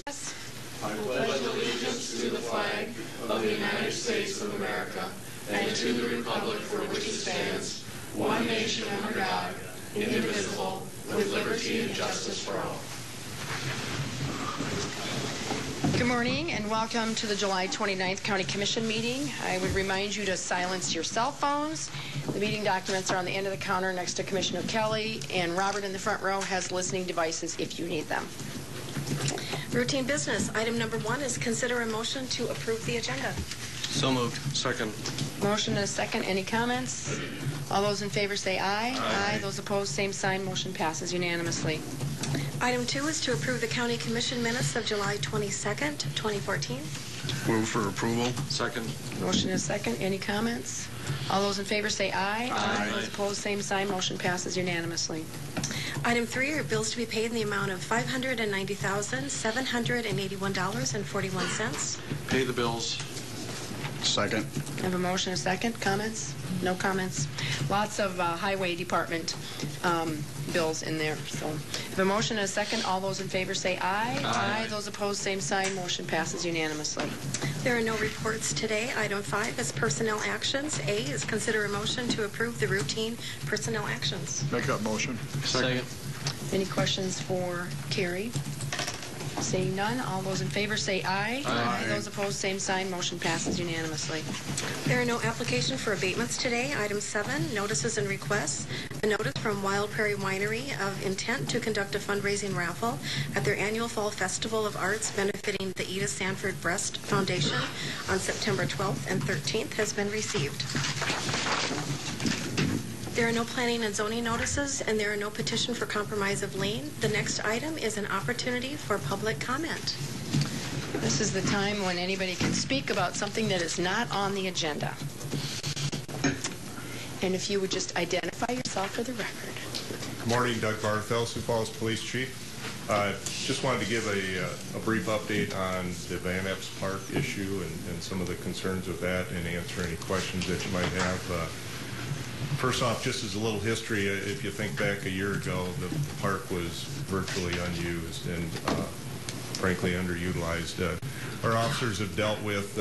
I pledge allegiance to the flag of the United States of America and to the republic for which it stands, one nation under God, indivisible, with liberty and justice for all. Good morning and welcome to the July 29th County Commission meeting. I would remind you to silence your cell phones. The meeting documents are on the end of the counter next to Commissioner Kelly, and Robert in the front row has listening devices if you need them. Routine business. Item number 1 is consider a motion to approve the agenda. So moved. Second. Motion and a second. Any comments? All those in favor say aye. Aye. Those opposed, same sign. Motion passes unanimously. Item 2 is to approve the County Commission minutes of July 22nd, 2014. Move for approval. Second. Motion and a second. Any comments? All those in favor say aye. Aye. Those opposed, same sign. Motion passes unanimously. Item 3 are bills to be paid in the amount of $590,781.41. Pay the bills. Second. I have a motion and a second. Comments? No comments. Lots of Highway Department bills in there. So, I have a motion and a second. All those in favor say aye. Aye. Those opposed, same sign. Motion passes unanimously. There are no reports today. Item 5 is personnel actions. A is consider a motion to approve the routine personnel actions. Make that motion. Second. Any questions for Carrie? Seeing none, all those in favor say aye. Aye. Those opposed, same sign. Motion passes unanimously. There are no application for abatements today. Item 7, notices and requests. A notice from Wild Prairie Winery of intent to conduct a fundraising raffle at their annual Fall Festival of Arts benefiting the Edith Sanford Breast Foundation on September 12th and 13th has been received. There are no planning and zoning notices, and there are no petition for compromise of lien. The next item is an opportunity for public comment. This is the time when anybody can speak about something that is not on the agenda. And if you would just identify yourself for the record. Good morning, Doug Barthel, Sioux Falls Police Chief. Just wanted to give a brief update on the Van Epps Park issue and some of the concerns with that and answer any questions that you might have. First off, just as a little history, if you think back a year ago, the park was virtually unused and frankly underutilized. Our officers have dealt with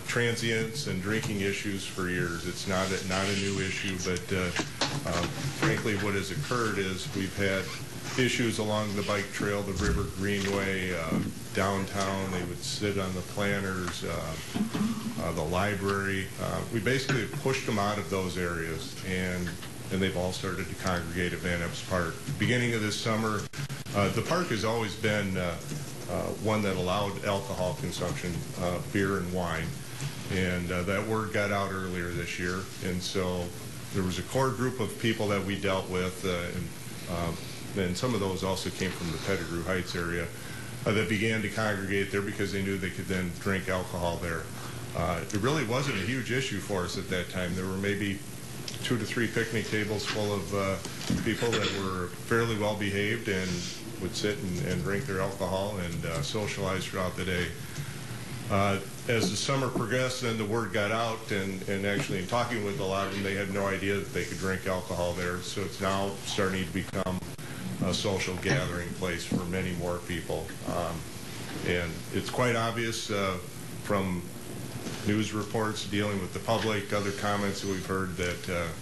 transients and drinking issues for years. It's not a new issue, but frankly what has occurred is we've had issues along the bike trail, the River Greenway, downtown. They would sit on the planters, the library. We basically pushed them out of those areas, and they've all started to congregate at Van Epps Park. Beginning of this summer, the park has always been one that allowed alcohol consumption, beer and wine, and that word got out earlier this year, and so there was a core group of people that we dealt with, and some of those also came from the Pettigrew Heights area, that began to congregate there because they knew they could then drink alcohol there. It really wasn't a huge issue for us at that time. There were maybe 2 to 3 picnic tables full of people that were fairly well behaved and would sit and drink their alcohol and socialize throughout the day. As the summer progressed, then the word got out, and actually in talking with a lot of them, they had no idea that they could drink alcohol there. So it's now starting to become a social gathering place for many more people. And it's quite obvious from news reports dealing with the public, other comments that we've heard, that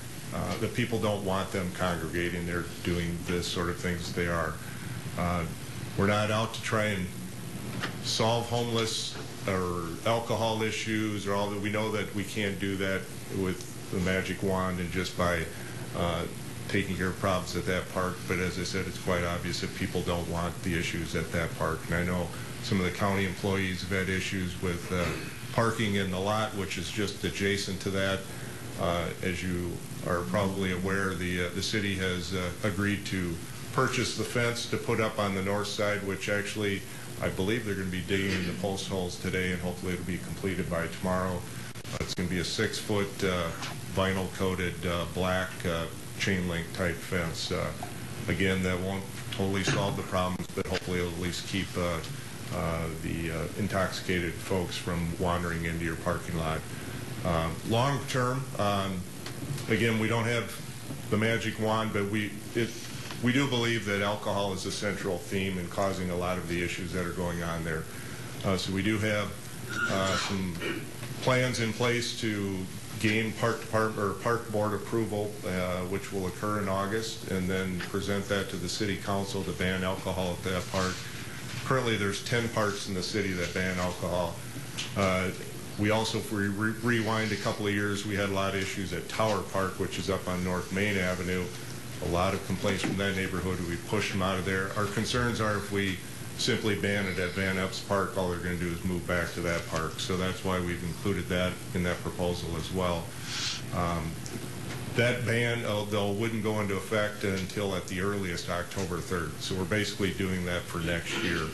people don't want them congregating. They're doing this sort of things they are. We're not out to try and solve homeless or alcohol issues or all that. We know that we can't do that with the magic wand and just by taking care of problems at that park, but as I said, it's quite obvious that people don't want the issues at that park. And I know some of the county employees have had issues with parking in the lot, which is just adjacent to that. As you are probably aware, the city has agreed to purchase the fence to put up on the north side, which actually I believe they're going to be digging the post holes today, and hopefully it'll be completed by tomorrow. It's going to be a 6-foot vinyl coated black chain link type fence. Again, that won't totally solve the problems, but hopefully it'll at least keep the intoxicated folks from wandering into your parking lot. Long term, again, we don't have the magic wand, but we do believe that alcohol is a central theme in causing a lot of the issues that are going on there. So we do have some plans in place to gain park board approval, which will occur in August, and then present that to the city council to ban alcohol at that park. Currently, there's 10 parks in the city that ban alcohol. We also, if we rewind a couple of years, we had a lot of issues at Tower Park, which is up on North Main Avenue. A lot of complaints from that neighborhood. We pushed them out of there. Our concerns are if we simply ban it at Van Epps Park, all they're going to do is move back to that park. So that's why we've included that in that proposal as well. That ban, though, wouldn't go into effect until at the earliest October 3rd. So we're basically doing that for next year.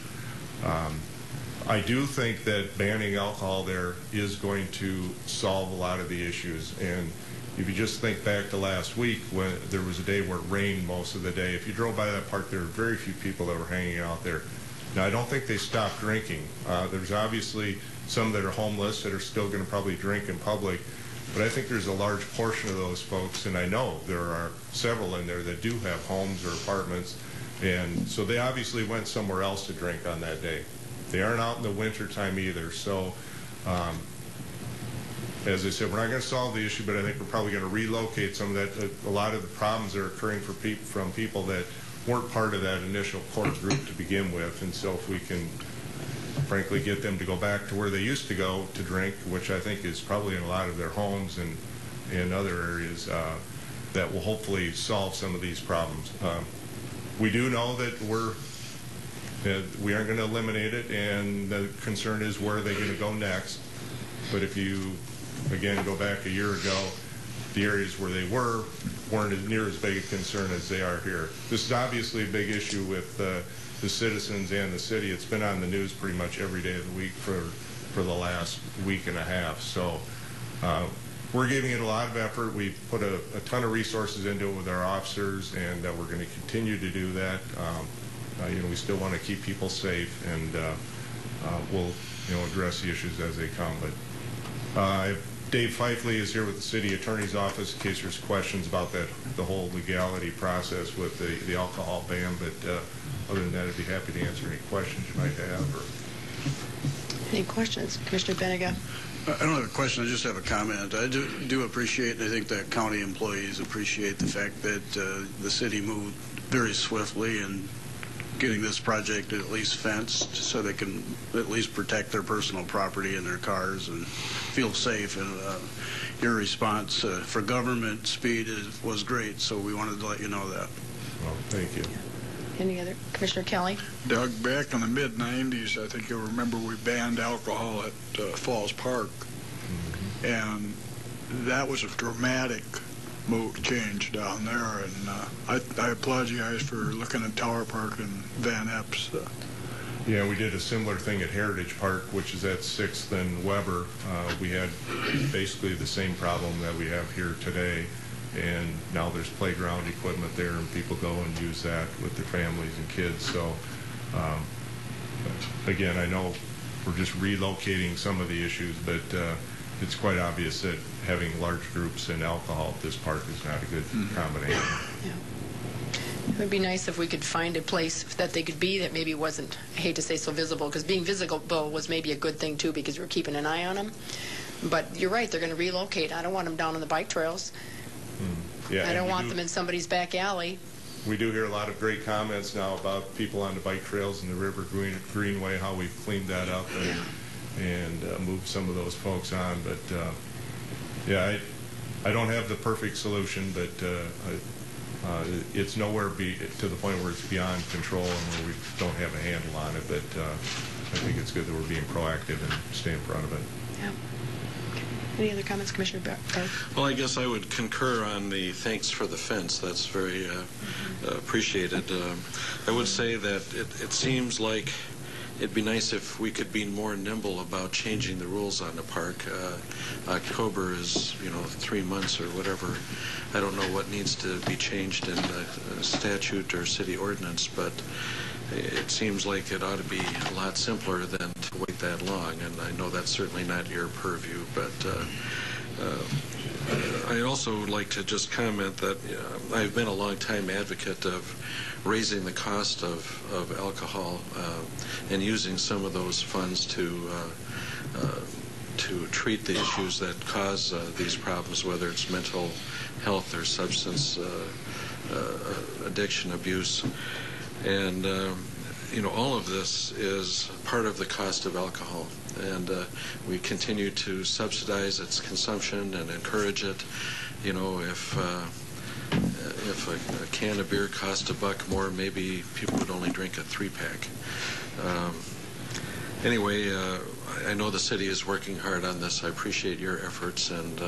I do think that banning alcohol there is going to solve a lot of the issues. And if you just think back to last week when there was a day where it rained most of the day, if you drove by that park, there were very few people that were hanging out there. Now, I don't think they stopped drinking. There's obviously some that are homeless that are still going to probably drink in public, but I think there's a large portion of those folks, and I know there are several in there that do have homes or apartments, and so they obviously went somewhere else to drink on that day. They aren't out in the winter time either, so as I said, we're not going to solve the issue, but I think we're probably going to relocate some of that. A lot of the problems are occurring from people that weren't part of that initial core group to begin with, and so if we can frankly get them to go back to where they used to go to drink, which I think is probably in a lot of their homes and in other areas, that will hopefully solve some of these problems. We do know that we aren't going to eliminate it, and the concern is where are they going to go next. But if you, again, go back a year ago, the areas where they weren't near as big a concern as they are here. This is obviously a big issue with the citizens and the city. It's been on the news pretty much every day of the week for the last week and a half. So we're giving it a lot of effort. We've put a ton of resources into it with our officers, and we're going to continue to do that. We still want to keep people safe, and we'll address the issues as they come. But Dave Fifley is here with the city attorney's office in case there's questions about the whole legality process with the alcohol ban. But other than that, I'd be happy to answer any questions you might have. Any questions? Commissioner Benega? I don't have a question. I just have a comment. I do appreciate, and I think that county employees appreciate the fact that the city moved very swiftly in getting this project at least fenced so they can at least protect their personal property and their cars and feel safe. And your response for government speed was great, so we wanted to let you know that. Well, thank you. Any other? Commissioner Kelly? Doug, back in the mid-'90s, I think you'll remember we banned alcohol at Falls Park. Mm-hmm. And that was a dramatic change down there, and I applaud you guys for looking at Tower Park and Van Epps. Yeah, we did a similar thing at Heritage Park, which is at 6th and Weber. We had basically the same problem that we have here today, and now there's playground equipment there, and people go and use that with their families and kids. So, again, I know we're just relocating some of the issues, but it's quite obvious that having large groups and alcohol at this park is not a good combination. Yeah. It would be nice if we could find a place that they could be that maybe wasn't, I hate to say so visible, because being visible was maybe a good thing too, because we're keeping an eye on them. But you're right, they're going to relocate. I don't want them down on the bike trails. Yeah, I don't want them in somebody's back alley. We do hear a lot of great comments now about people on the bike trails and the River Greenway, how we've cleaned that up and moved some of those folks on. But yeah, I don't have the perfect solution, but it's nowhere to the point where it's beyond control and where we don't have a handle on it. But I think it's good that we're being proactive and stay in front of it. Yeah. Any other comments, Commissioner Barr? Well, I guess I would concur on the thanks for the fence. That's very appreciated. I would say that it seems like it'd be nice if we could be more nimble about changing the rules on the park. October is, 3 months or whatever. I don't know what needs to be changed in the statute or city ordinance, but it seems like it ought to be a lot simpler than to wait that long. And I know that's certainly not your purview, but I also would like to just comment that I've been a long-time advocate of raising the cost of alcohol and using some of those funds to treat the issues that cause these problems, whether it's mental health or substance addiction, abuse. And, all of this is part of the cost of alcohol. And we continue to subsidize its consumption and encourage it. If a can of beer cost $1 more, maybe people would only drink a 3-pack. Anyway, I know the city is working hard on this. I appreciate your efforts, and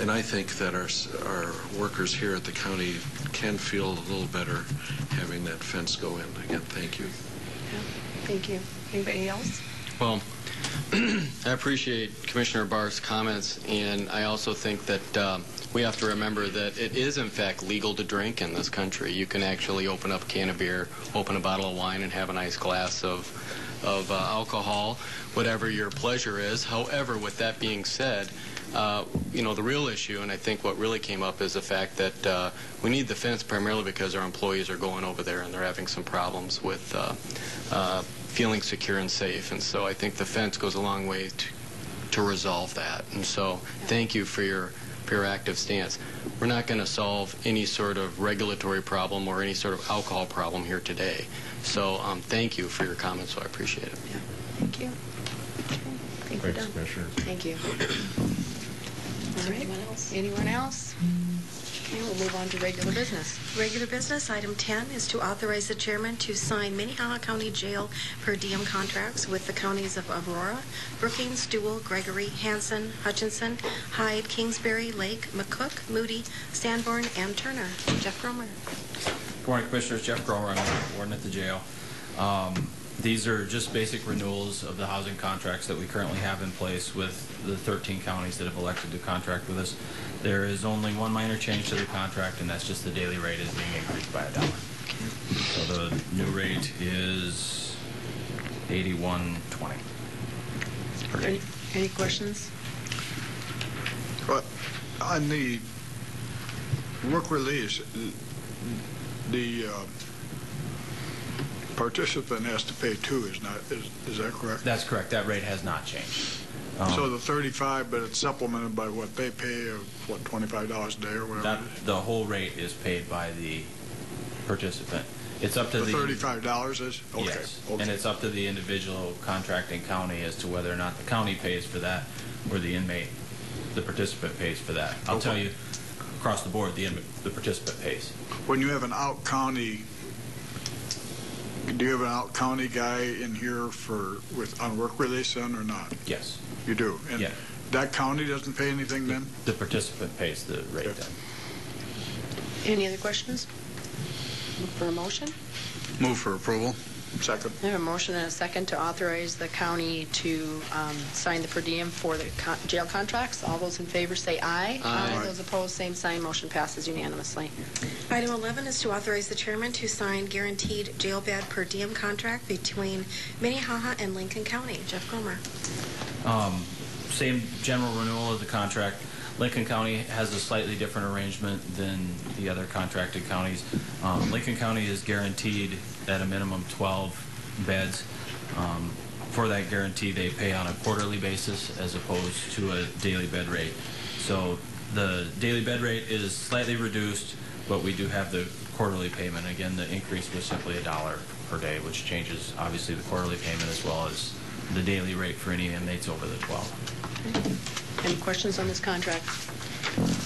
I think that our workers here at the county can feel a little better having that fence go in. Again, thank you. Yeah, thank you. Anybody else? Well, I appreciate Commissioner Barth's comments, and I also think that we have to remember that it is, in fact, legal to drink in this country. You can actually open up a can of beer, open a bottle of wine, and have a nice glass of alcohol, whatever your pleasure is. However, with that being said, the real issue, and I think what really came up, is the fact that we need the fence primarily because our employees are going over there and they're having some problems with feeling secure and safe. And so I think the fence goes a long way to resolve that. And so thank you for your active stance. We're not going to solve any sort of regulatory problem or any sort of alcohol problem here today. So thank you for your comments, so I appreciate it. Yeah. Thank you. Okay. Thanks, Commissioner. Thank you. All right. Anyone else? Anyone else? Okay, we'll move on to regular business. Regular business, item 10, is to authorize the chairman to sign Minnehaha County Jail per diem contracts with the counties of Aurora, Brookings, Dual, Gregory, Hanson, Hutchinson, Hyde, Kingsbury, Lake, McCook, Moody, Sanborn, and Turner. Jeff Gromer. Good morning, Commissioners. Jeff Gromer. I'm a warden at the jail. These are just basic renewals of the housing contracts that we currently have in place with the 13 counties that have elected to contract with us. There is only one minor change to the contract, and that's just the daily rate is being increased by $1. So the new rate is $81.20. Any questions? Well, on the work release, the participant has to pay $2, is that correct? That's correct. That rate has not changed. So the 35, but it's supplemented by what they pay of what, $25 a day or whatever? The whole rate is paid by the participant. It's up to the $35 is? Okay. Yes. Okay. And it's up to the individual contracting county as to whether or not the county pays for that or the inmate, the participant pays for that. I'll tell you, across the board, the participant pays. When you have an out-county, do you have an out-county guy in here on work release then or not? Yes. You do? And yeah. That county doesn't pay anything then? The participant pays the rate then. Any other questions? Look for a motion. Move for approval. Second. I have a motion and a second to authorize the county to sign the per diem for the jail contracts. All those in favor say aye. Aye. Those opposed, same sign. Motion passes unanimously. Item 11 is to authorize the chairman to sign guaranteed jail bed per diem contract between Minnehaha and Lincoln County. Jeff Gromer. Same general renewal of the contract. Lincoln County has a slightly different arrangement than the other contracted counties. Lincoln County is guaranteed at a minimum 12 beds. For that guarantee, they pay on a quarterly basis as opposed to a daily bed rate. So the daily bed rate is slightly reduced, but we do have the quarterly payment. Again, the increase was simply $1 per day, which changes obviously the quarterly payment as well as the daily rate for any inmates over the 12. Any questions on this contract?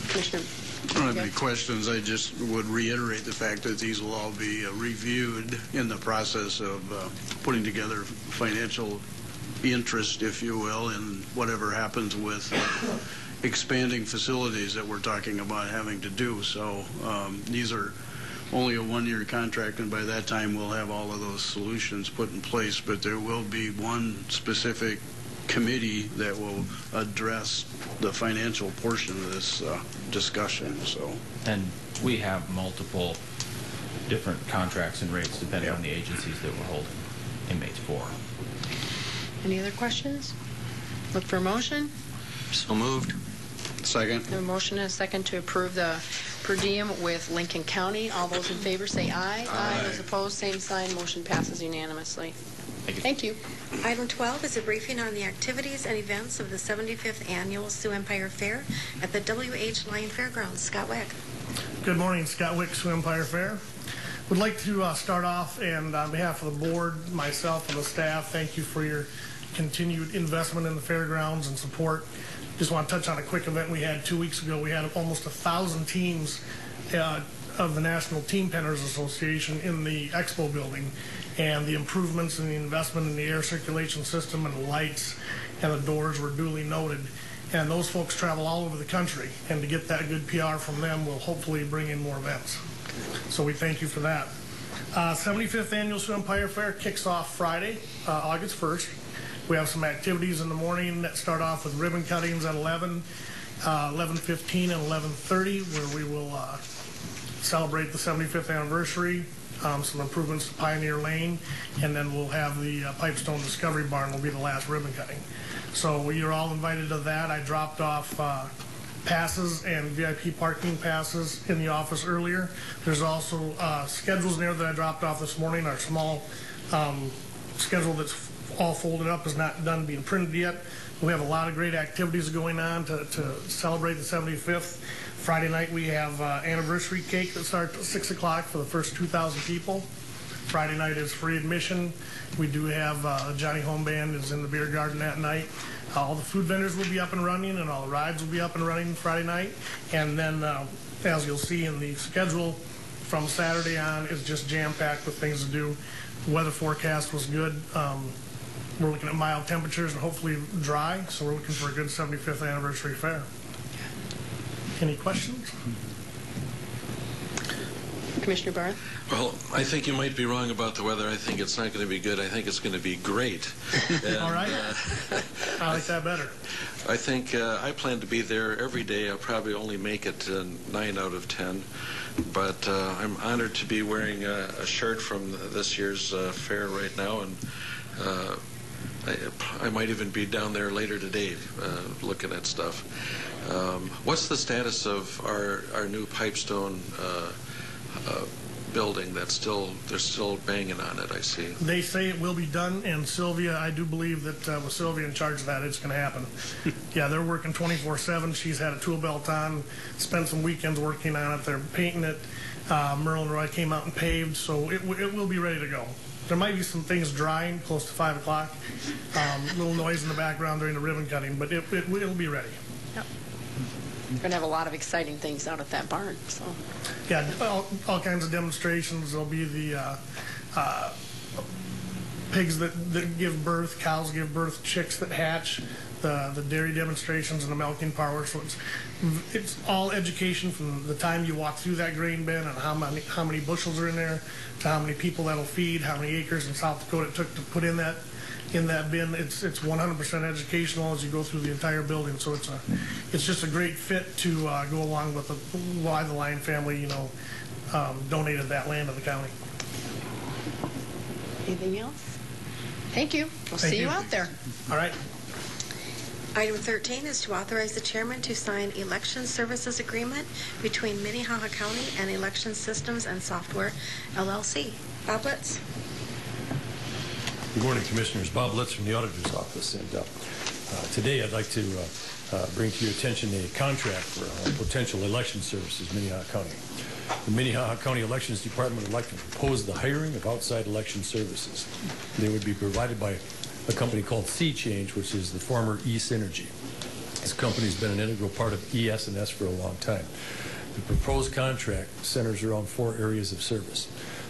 Commissioner? I don't have any questions. I just would reiterate the fact that these will all be reviewed in the process of putting together financial interest, if you will, in whatever happens with expanding facilities that we're talking about having to do. So these are only a one-year contract, and by that time we'll have all of those solutions put in place, but there will be one specific committee that will address the financial portion of this discussion. So, and we have multiple different contracts and rates depending on the agencies that we're holding inmates for. Any other questions? Look for a motion. So moved. Second. A motion and a second to approve the per diem with Lincoln County. All those in favor say aye. Aye. Those opposed, same sign. Motion passes unanimously. Thank you. Item 12 is a briefing on the activities and events of the 75th Annual Sioux Empire Fair at the W.H. Lyon Fairgrounds. Scott Wick. Good morning, Scott Wick, Sioux Empire Fair. Would like to start off, and on behalf of the board, myself, and the staff, thank you for your continued investment in the fairgrounds and support. Just want to touch on a quick event we had 2 weeks ago. We had almost 1,000 teams of the National Team Penners Association in the expo building, and the improvements and the investment in the air circulation system and the lights and the doors were duly noted. And those folks travel all over the country, and to get that good PR from them will hopefully bring in more events. So we thank you for that. 75th Annual Sioux Empire Fair kicks off Friday, August 1st. We have some activities in the morning that start off with ribbon cuttings at 11, 11:15, and 11:30, where we will celebrate the 75th anniversary, some improvements to Pioneer Lane, and then we'll have the Pipestone Discovery Barn will be the last ribbon cutting. So you're all invited to that. I dropped off passes and VIP parking passes in the office earlier. There's also schedules in there that I dropped off this morning. Our small schedule that's all folded up is not done being printed yet. We have a lot of great activities going on to celebrate the 75th. Friday night we have anniversary cake that starts at 6 o'clock for the first 2,000 people. Friday night is free admission. We do have Johnny Home Band is in the beer garden that night. All the food vendors will be up and running, and all the rides will be up and running Friday night. And then, as you'll see in the schedule, from Saturday on is just jam-packed with things to do. The weather forecast was good. We're looking at mild temperatures and hopefully dry, so we're looking for a good 75th anniversary fair. Any questions? Commissioner Barth? Well, I think you might be wrong about the weather. I think it's not going to be good. I think it's going to be great. And, all right. I like that better. I think I plan to be there every day. I'll probably only make it 9 out of 10. But I'm honored to be wearing a shirt from this year's fair right now, and I might even be down there later today looking at stuff. What's the status of our new Pipestone building? They're still banging on it, I see. They say it will be done, and Sylvia, I do believe that with Sylvia in charge of that, it's going to happen. Yeah, they're working 24/7. She's had a tool belt on, spent some weekends working on it. They're painting it. Merle and Roy came out and paved, so it will be ready to go. There might be some things drying close to 5 o'clock, little noise in the background during the ribbon cutting, but it'll be ready. Yep. We're going to have a lot of exciting things out at that barn. So. Yeah, all kinds of demonstrations. There'll be the pigs that give birth, cows give birth, chicks that hatch, the dairy demonstrations and the milking parlor. So it's all education from the time you walk through that grain bin and how many bushels are in there to how many people that'll feed, how many acres in South Dakota it took to put in that bin. It's 100% educational as you go through the entire building. So it's just a great fit to go along with why the Lyon family donated that land to the county. Anything else? Thank you. We'll see you out there. All right. Item 13 is to authorize the chairman to sign election services agreement between Minnehaha County and Election Systems and Software, LLC. Bob Litz. Good morning, Commissioners. Bob Litz from the Auditor's Office. And today I'd like to bring to your attention a contract for potential election services in Minnehaha County. The Minnehaha County Elections Department would like to propose the hiring of outside election services. They would be provided by a company called C-Change, which is the former E-Synergy. This company has been an integral part of ES&S for a long time. The proposed contract centers around 4 areas of service.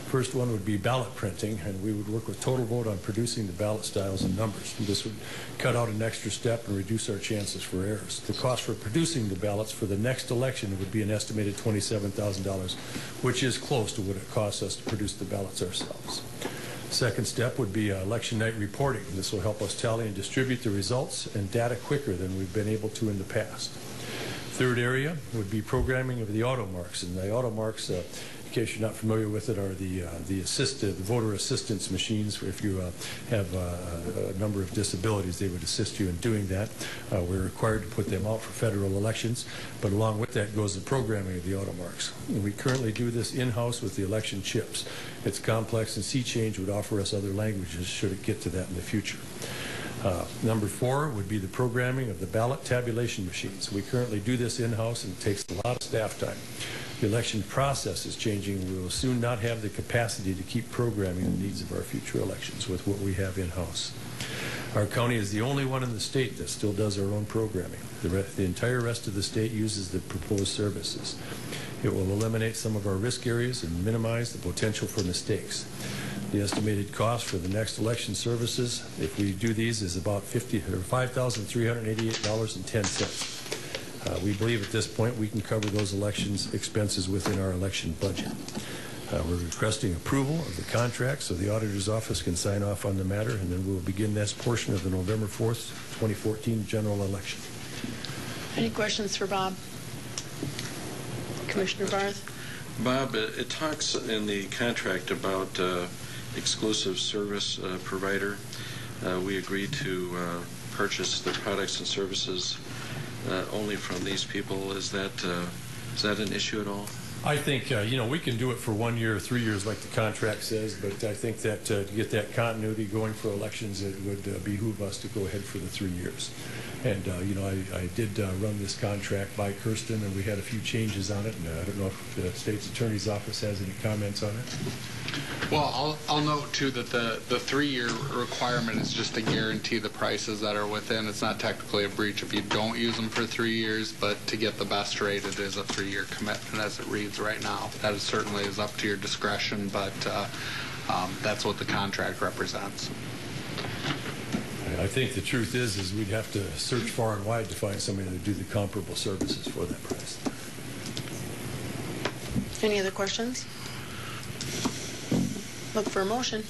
First one would be ballot printing, and we would work with Total Vote on producing the ballot styles and numbers. This would cut out an extra step and reduce our chances for errors. The cost for producing the ballots for the next election would be an estimated $27,000, which is close to what it costs us to produce the ballots ourselves. Second step would be election night reporting. This will help us tally and distribute the results and data quicker than we've been able to in the past. Third area would be programming of the auto marks, and the auto marks case you're not familiar with it, are the voter assistance machines. If you have a number of disabilities, they would assist you in doing that. We're required to put them out for federal elections, but along with that goes the programming of the automarks. And we currently do this in-house with the election chips. It's complex, and sea change would offer us other languages should it get to that in the future. Number 4 would be the programming of the ballot tabulation machines. We currently do this in-house, and it takes a lot of staff time. The election process is changing. We will soon not have the capacity to keep programming the needs of our future elections with what we have in-house. Our county is the only one in the state that still does our own programming. The entire rest of the state uses the proposed services. It will eliminate some of our risk areas and minimize the potential for mistakes. The estimated cost for the next election services, if we do these, is about $5,388.10. We believe at this point we can cover those elections expenses within our election budget. We're requesting approval of the contract so the auditor's office can sign off on the matter, and then we'll begin this portion of the November 4th, 2014 general election. Any questions for Bob? Commissioner Barth? Bob, it talks in the contract about exclusive service provider. We agreed to purchase the products and services only from these people. Is that an issue at all? I think, we can do it for 1 year or 3 years like the contract says, but I think that to get that continuity going for elections, it would behoove us to go ahead for the 3 years. And, I did run this contract by Kirsten, and we had a few changes on it, and I don't know if the State's Attorney's Office has any comments on it. Well, I'll note, too, that the 3-year requirement is just to guarantee the prices that are within. It's not technically a breach if you don't use them for 3 years, but to get the best rate, it is a 3-year commitment as it reads right now. That certainly is up to your discretion, but that's what the contract represents. I think the truth is we'd have to search far and wide to find somebody to do the comparable services for that price. Any other questions? Look for a motion.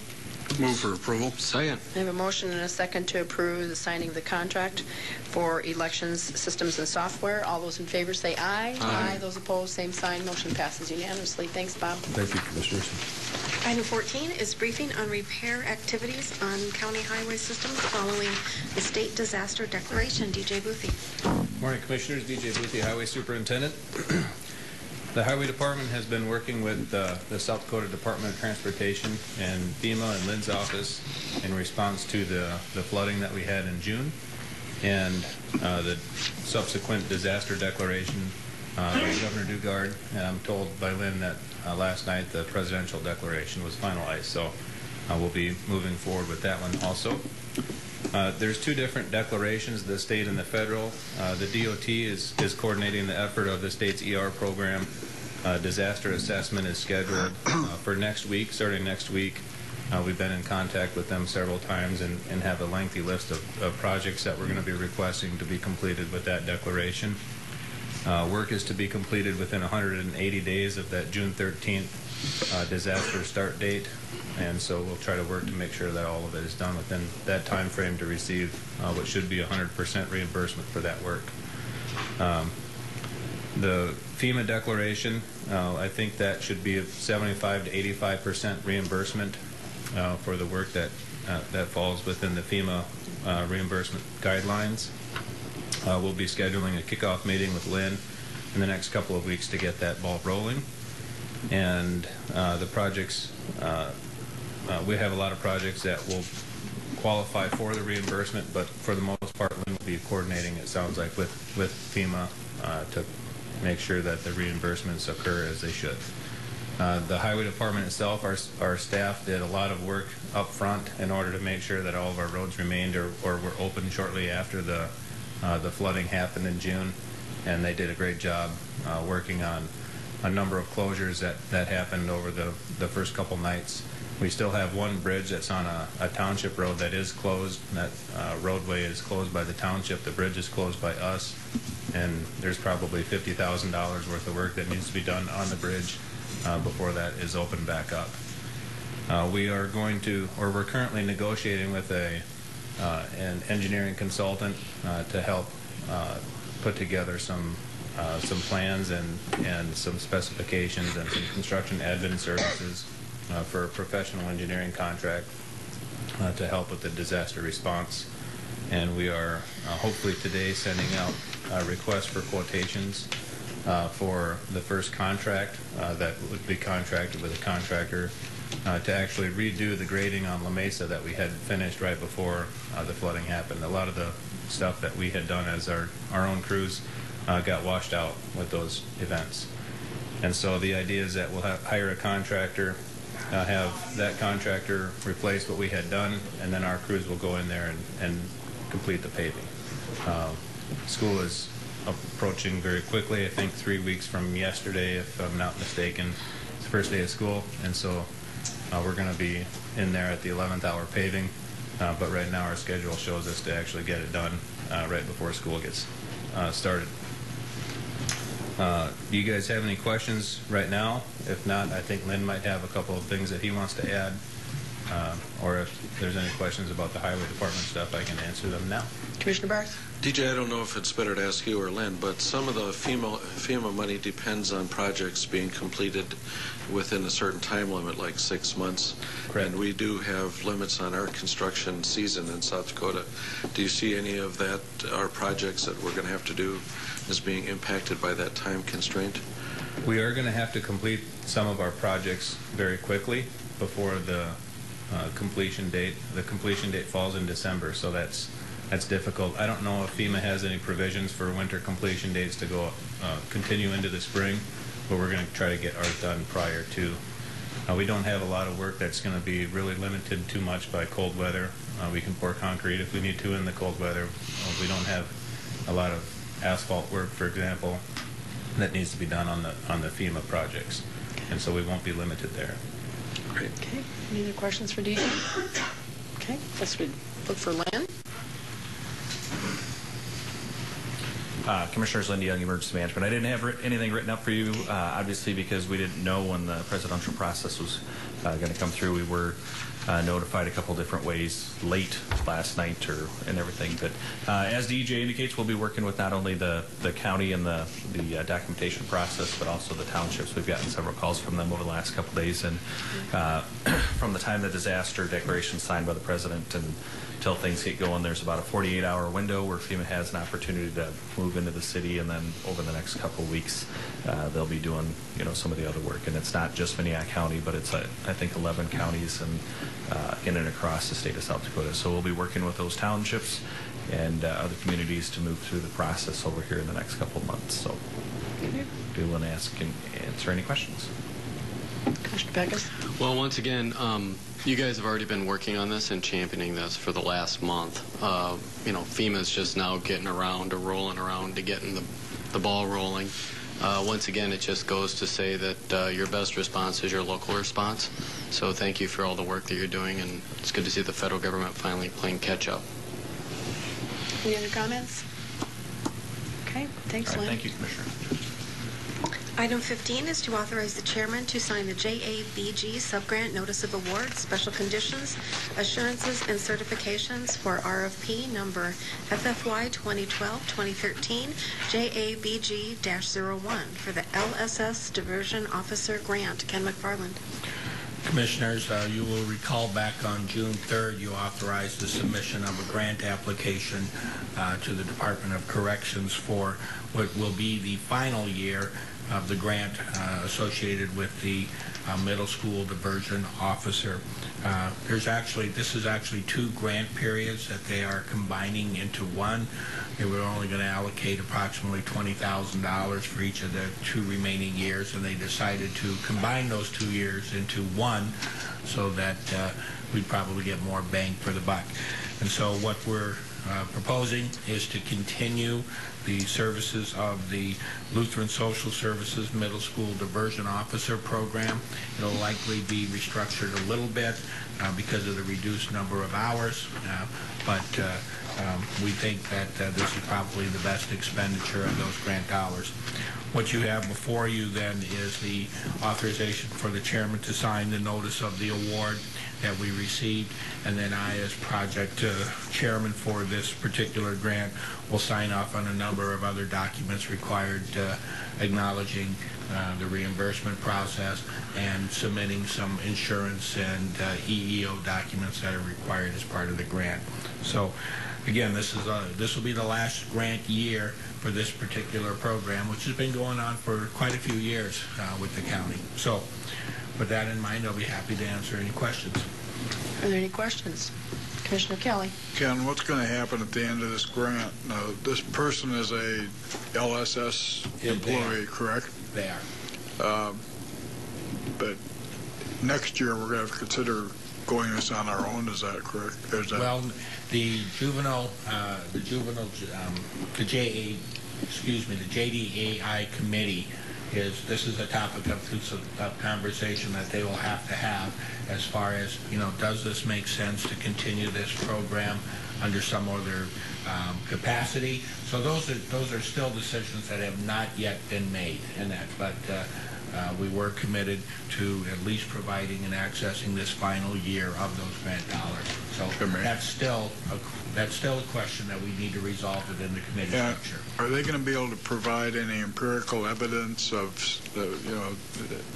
Move for approval. Second. I have a motion and a second to approve the signing of the contract for elections, systems, and software. All those in favor say aye. Aye. Those opposed, same sign. Motion passes unanimously. Thanks, Bob. Thank you, Commissioners. Item 14 is briefing on repair activities on county highway systems following the state disaster declaration. DJ Boothie. Morning, Commissioners. DJ Boothie, Highway Superintendent. The Highway Department has been working with the South Dakota Department of Transportation and FEMA and Lynn's office in response to the flooding that we had in June and the subsequent disaster declaration by Governor Dugard. And I'm told by Lynn that last night the presidential declaration was finalized, so we'll be moving forward with that one also. There's 2 different declarations, the state and the federal. The DOT is coordinating the effort of the state's ER program. Disaster assessment is scheduled for next week, starting next week. We've been in contact with them several times and have a lengthy list of projects that we're going to be requesting to be completed with that declaration. Work is to be completed within 180 days of that June 13th disaster start date. And so we'll try to work to make sure that all of it is done within that time frame to receive what should be 100% reimbursement for that work. The FEMA declaration, I think that should be a 75 to 85% reimbursement for the work that falls within the FEMA reimbursement guidelines. We'll be scheduling a kickoff meeting with Lynn in the next couple of weeks to get that ball rolling. And the projects, we have a lot of projects that will qualify for the reimbursement, but for the most part, Lynn will be coordinating, it sounds like, with FEMA to make sure that the reimbursements occur as they should. The Highway Department itself, our staff did a lot of work up front in order to make sure that all of our roads remained or were open shortly after the flooding happened in June, and they did a great job working on a number of closures that happened over the first couple nights. We still have one bridge that's on a township road that is closed. That roadway is closed by the township. The bridge is closed by us, and there's probably $50,000 worth of work that needs to be done on the bridge before that is opened back up. We're currently negotiating with an engineering consultant to help put together some some plans and some specifications and some construction admin services for a professional engineering contract to help with the disaster response. And we are hopefully today sending out requests for quotations for the first contract that would be contracted with a contractor to actually redo the grading on La Mesa that we had finished right before the flooding happened. A lot of the stuff that we had done as our own crews got washed out with those events. And so the idea is that we'll hire a contractor, have that contractor replace what we had done, and then our crews will go in there and complete the paving. School is approaching very quickly. I think 3 weeks from yesterday, if I'm not mistaken, it's the first day of school, and so we're going to be in there at the 11th hour paving, but right now our schedule shows us to actually get it done right before school gets started. Do you guys have any questions right now? If not, I think Lynn might have a couple of things that he wants to add, or if there's any questions about the highway department stuff, I can answer them now. Commissioner Barth? DJ, I don't know if it's better to ask you or Lynn, but some of the FEMA money depends on projects being completed within a certain time limit, like 6 months. Correct. And we do have limits on our construction season in South Dakota. Do you see any of that, our projects that we're going to have to do, as being impacted by that time constraint? We are going to have to complete some of our projects very quickly before the completion date. The completion date falls in December, so that's difficult. I don't know if FEMA has any provisions for winter completion dates to go continue into the spring, but we're going to try to get ours done prior to. We don't have a lot of work that's going to be really limited too much by cold weather. We can pour concrete if we need to in the cold weather. We don't have a lot of asphalt work, for example, that needs to be done on the FEMA projects, and so we won't be limited there. Great. Okay. Any other questions for DJ? Okay. Let's look for Lynn. Commissioners, Lindy Young, Emergency Management. I didn't have anything written up for you, obviously, because we didn't know when the presidential process was going to come through. We were notified a couple different ways late last night and everything. But as DJ indicates, we'll be working with not only the county and the documentation process, but also the townships. We've gotten several calls from them over the last couple days. And from the time the disaster declaration signed by the president and until things get going, there's about a 48-hour window where FEMA has an opportunity to move into the city, and then over the next couple of weeks, they'll be doing some of the other work. And it's not just Minnehaha County, but it's I think 11 counties and in and across the state of South Dakota. So we'll be working with those townships and other communities to move through the process over here in the next couple of months. So be willing to ask and answer any questions. Commissioner Peckus? Well, once again, you guys have already been working on this and championing this for the last month. FEMA's just now getting around to rolling around to getting the ball rolling. Once again, it just goes to say that your best response is your local response. So thank you for all the work that you're doing, and it's good to see the federal government finally playing catch up. Any other comments? Okay, thanks, Lynn. Thank you, Commissioner. Item 15 is to authorize the chairman to sign the JABG subgrant notice of award, special conditions, assurances, and certifications for RFP number FFY 2012-2013 JABG-01 for the LSS Diversion Officer Grant. Ken McFarland. Commissioners, you will recall back on June 3rd, you authorized the submission of a grant application to the Department of Corrections for what will be the final year of the grant associated with the middle school diversion officer. This is actually 2 grant periods that they are combining into one. They were only going to allocate approximately $20,000 for each of the 2 remaining years, and they decided to combine those 2 years into one so that we'd probably get more bang for the buck. And so what we're proposing is to continue the services of the Lutheran Social Services Middle School Diversion Officer Program. It'll likely be restructured a little bit because of the reduced number of hours, but we think that this is probably the best expenditure of those grant dollars. What you have before you then is the authorization for the chairman to sign the notice of the award that we received, and then I, as project chairman for this particular grant, will sign off on a number of other documents required, acknowledging the reimbursement process and submitting some insurance and EEO documents that are required as part of the grant. So again, this will be the last grant year for this particular program, which has been going on for quite a few years with the county. So with that in mind, I'll be happy to answer any questions. Are there any questions? Commissioner Kelly. Ken, what's going to happen at the end of this grant? Now, this person is a LSS employee, correct? They are. But next year we're going to consider going this on our own. Is that correct? Is that... Well, the JDAI committee this is a topic of conversation that they will have to have as far as, does this make sense to continue this program under some other capacity? So those are still decisions that have not yet been made in that, but we were committed to at least providing and accessing this final year of those grant dollars. So that's still a question that we need to resolve within the committee structure. Are they going to be able to provide any empirical evidence of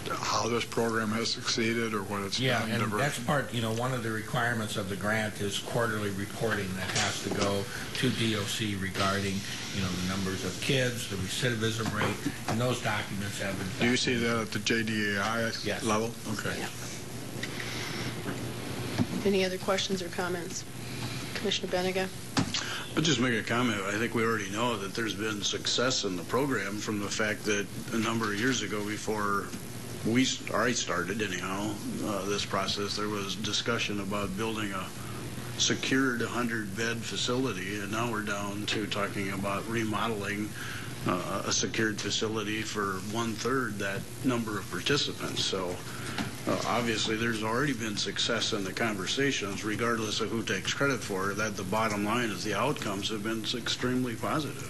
how this program has succeed or what it's done? Yeah, and that's part, one of the requirements of the grant is quarterly reporting that has to go to DOC regarding, the numbers of kids, the recidivism rate, and those documents have been... Do you see that at the JDAI level? Okay. Yeah. Any other questions or comments? Commissioner Benega? I'll just make a comment. I think we already know that there's been success in the program from the fact that a number of years ago, before I started anyhow, this process, there was discussion about building a secured 100-bed facility, and now we're down to talking about remodeling a secured facility for 1/3 that number of participants. So obviously there's already been success in the conversations, regardless of who takes credit for it, that the bottom line is the outcomes have been extremely positive.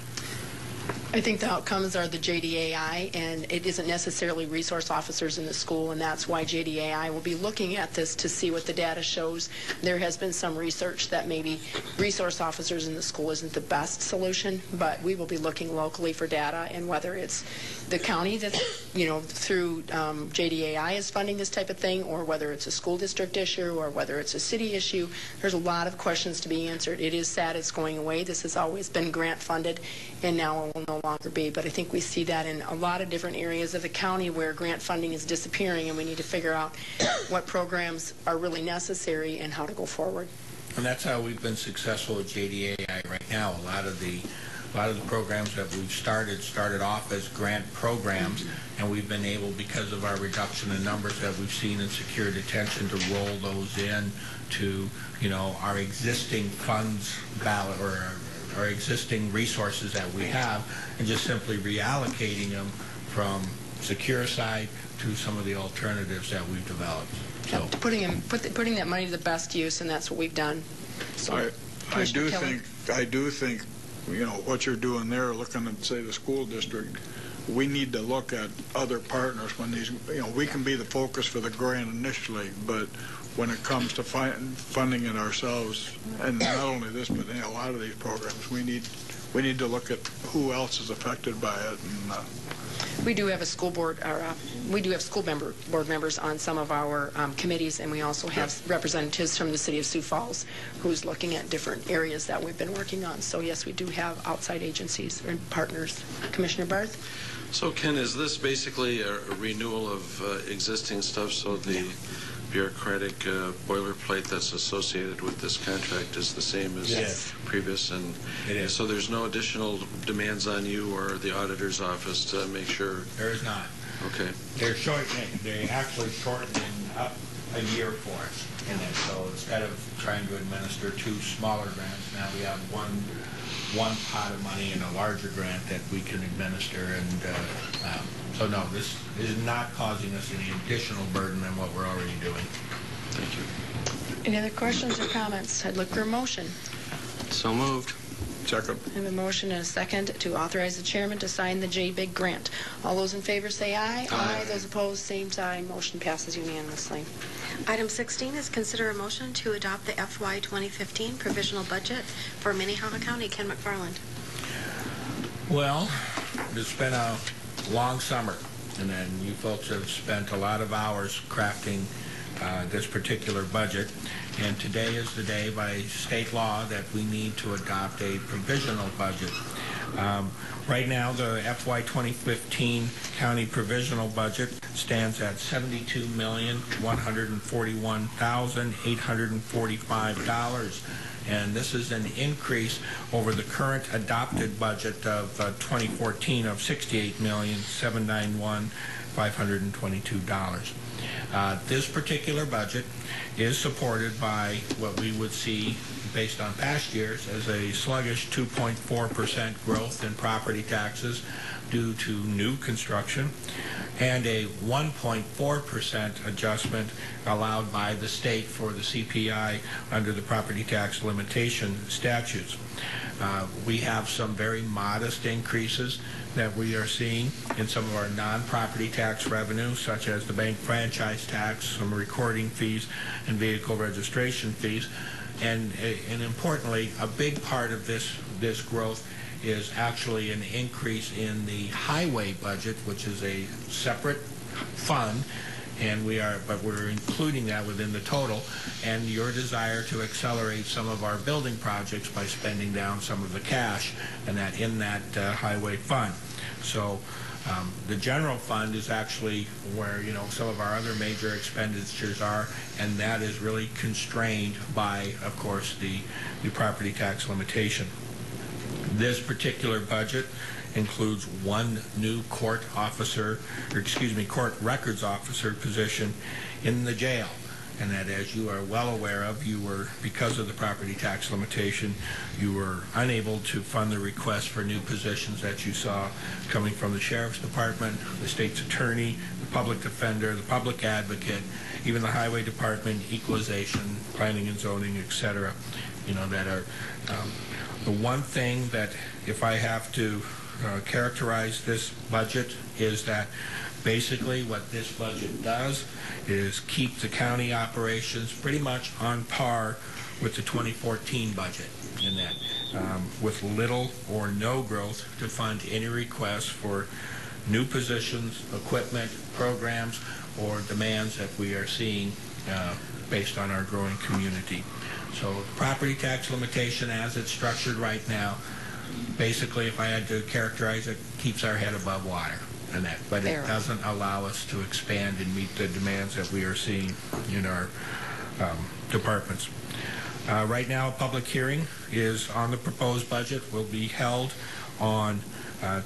I think the outcomes are the JDAI, and it isn't necessarily resource officers in the school, and that's why JDAI will be looking at this to see what the data shows. There has been some research that maybe resource officers in the school isn't the best solution, but we will be looking locally for data, and whether it's the county that, through JDAI is funding this type of thing, or whether it's a school district issue, or whether it's a city issue, there's a lot of questions to be answered. It is sad it's going away. This has always been grant funded, and now it will no longer be, but I think we see that in a lot of different areas of the county where grant funding is disappearing, and we need to figure out what programs are really necessary and how to go forward. And that's how we've been successful at JDAI right now. A lot of the programs that we've started off as grant programs, and we've been able, because of our reduction in numbers that we've seen in secure detention, to roll those in to our existing funds ballot or our existing resources that we have, and just simply reallocating them from secure side to some of the alternatives that we've developed. So putting that money to the best use, and that's what we've done. So, I do think what you're doing there, looking at, say, the school district, we need to look at other partners when these, we can be the focus for the grant initially, but when it comes to funding it ourselves, and not only this, but a lot of these programs, we need to look at who else is affected by it. And we do have a school board, we do have school board members on some of our committees, and we also have representatives from the city of Sioux Falls who's looking at different areas that we've been working on. So yes, we do have outside agencies and partners. Commissioner Barth? So Ken, is this basically a renewal of existing stuff, so the bureaucratic boilerplate that's associated with this contract is the same as previous, and so there's no additional demands on you or the auditor's office to make sure? There is not. Okay. They actually shortened up a year for us in it, so instead of trying to administer 2 smaller grants, now we have one pot of money and a larger grant that we can administer, and so no, this is not causing us any additional burden than what we're already doing. Thank you. Any other questions or comments? I'd look for a motion. So moved. Second. I have a motion and a second to authorize the chairman to sign the J-Big grant. All those in favor say aye. Aye. Those opposed, same sign. Motion passes unanimously. Item 16 is consider a motion to adopt the FY 2015 provisional budget for Minnehaha County. Ken McFarland. Well, it's been a long summer, and then you folks have spent a lot of hours crafting this particular budget, and today is the day by state law that we need to adopt a provisional budget. Right now, the FY 2015 county provisional budget stands at $72,141,845. And this is an increase over the current adopted budget of 2014 of $68,791,522. This particular budget is supported by what we would see based on past years as a sluggish 2.4% growth in property taxes due to new construction, and a 1.4% adjustment allowed by the state for the CPI under the property tax limitation statutes. We have some very modest increases that we are seeing in some of our non-property tax revenue, such as the bank franchise tax, some recording fees, and vehicle registration fees. And importantly, a big part of this growth is actually an increase in the highway budget, which is a separate fund, and we're including that within the total, and your desire to accelerate some of our building projects by spending down some of the cash and that in that highway fund. So the general fund is actually where some of our other major expenditures are, and that is really constrained by, of course, the property tax limitation. This particular budget includes one new court records officer position in the jail, and that, as you are well aware of, because of the property tax limitation, you were unable to fund the request for new positions that you saw coming from the Sheriff's Department, the State's Attorney, the Public Defender, the Public Advocate, even the Highway Department, Equalization, Planning and Zoning, etc. That are the one thing that, if I have to characterize this budget, is that basically what this budget does is keep the county operations pretty much on par with the 2014 budget, in that with little or no growth to fund any requests for new positions, equipment, programs, or demands that we are seeing based on our growing community. So the property tax limitation as it's structured right now, basically, if I had to characterize it, keeps our head above water. But it doesn't allow us to expand and meet the demands that we are seeing in our departments. Right now, a public hearing is on the proposed budget. Will be held on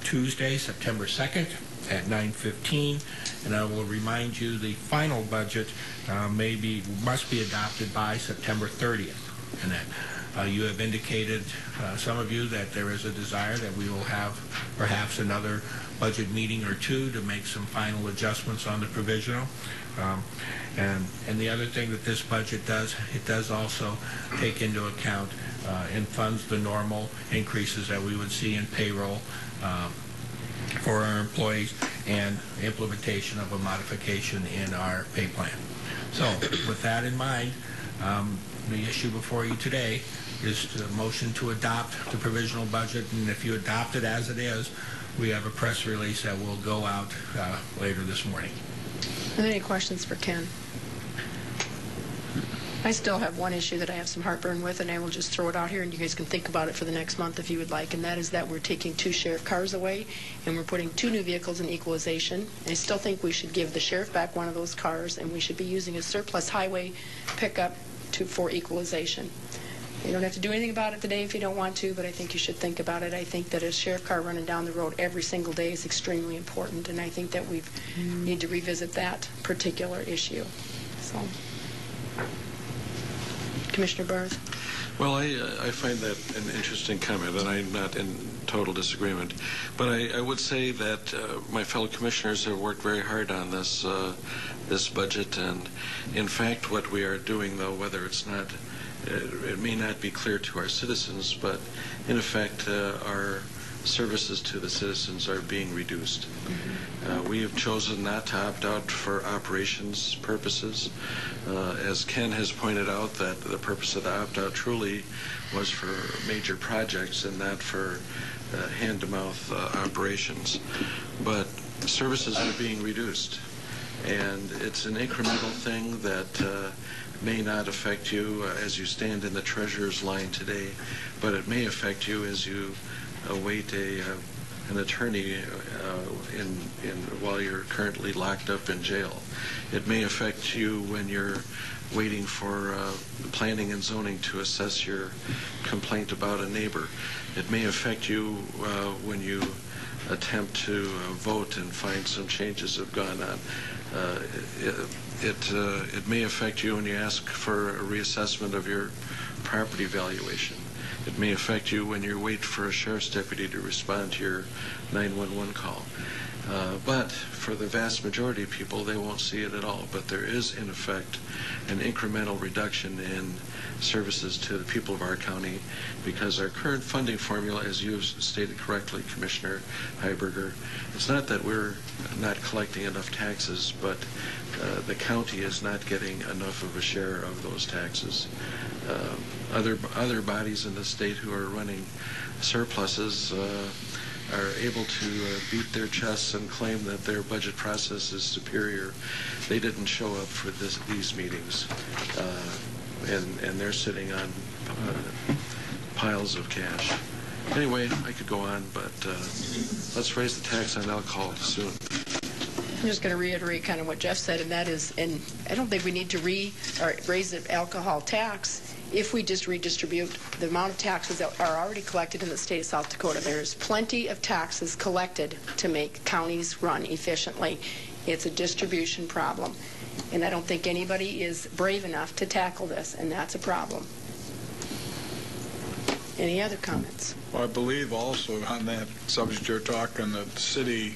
Tuesday, September 2nd at 9:15, and I will remind you the final budget must be adopted by September 30th, and that you have indicated, some of you, that there is a desire that we will have perhaps another budget meeting or two to make some final adjustments on the provisional. And the other thing that this budget does, it does also take into account and funds the normal increases that we would see in payroll for our employees and implementation of a modification in our pay plan. So with that in mind, the issue before you today is the motion to adopt the provisional budget, and if you adopt it as it is, we have a press release that will go out later this morning. Are there any questions for Ken? I still have one issue that I have some heartburn with, and I will just throw it out here, and you guys can think about it for the next month if you would like, and that is that we're taking 2 sheriff cars away, and we're putting 2 new vehicles in equalization. I still think we should give the sheriff back one of those cars, and we should be using a surplus highway pickup for equalization. You don't have to do anything about it today if you don't want to, but I think you should think about it. I think that a sheriff car running down the road every single day is extremely important, and I think that we need to revisit that particular issue. So, Commissioner Barth? Well, I find that an interesting comment, and I'm not in total disagreement. But I would say that my fellow commissioners have worked very hard on this budget, and in fact, what we are doing, though, whether it's not it may not be clear to our citizens, but in effect, our services to the citizens are being reduced. We have chosen not to opt out for operations purposes. As Ken has pointed out, that the purpose of the opt-out truly was for major projects and not for hand-to-mouth operations. But services are being reduced, and it's an incremental thing that may not affect you as you stand in the treasurer's line today, but it may affect you as you await an attorney while you're currently locked up in jail. It may affect you when you're waiting for planning and zoning to assess your complaint about a neighbor. It may affect you when you attempt to vote and find some changes have gone on. It may affect you when you ask for a reassessment of your property valuation. It may affect you when you wait for a sheriff's deputy to respond to your 911 call. But for the vast majority of people, they won't see it at all. But there is, in effect, an incremental reduction in services to the people of our county because our current funding formula, as you have stated correctly, Commissioner Heiberger, it's not that we're not collecting enough taxes, but the county is not getting enough of a share of those taxes. Other bodies in the state who are running surpluses are able to beat their chests and claim that their budget process is superior. They didn't show up for these meetings, and they're sitting on piles of cash. Anyway, I could go on, but let's raise the tax on alcohol soon. I'm just going to reiterate kind of what Jeff said, and that is, and I don't think we need to raise the alcohol tax if we just redistribute the amount of taxes that are already collected in the state of South Dakota. There's plenty of taxes collected to make counties run efficiently. It's a distribution problem, and I don't think anybody is brave enough to tackle this, and that's a problem. Any other comments? Well, I believe also on that subject you're talking that the city,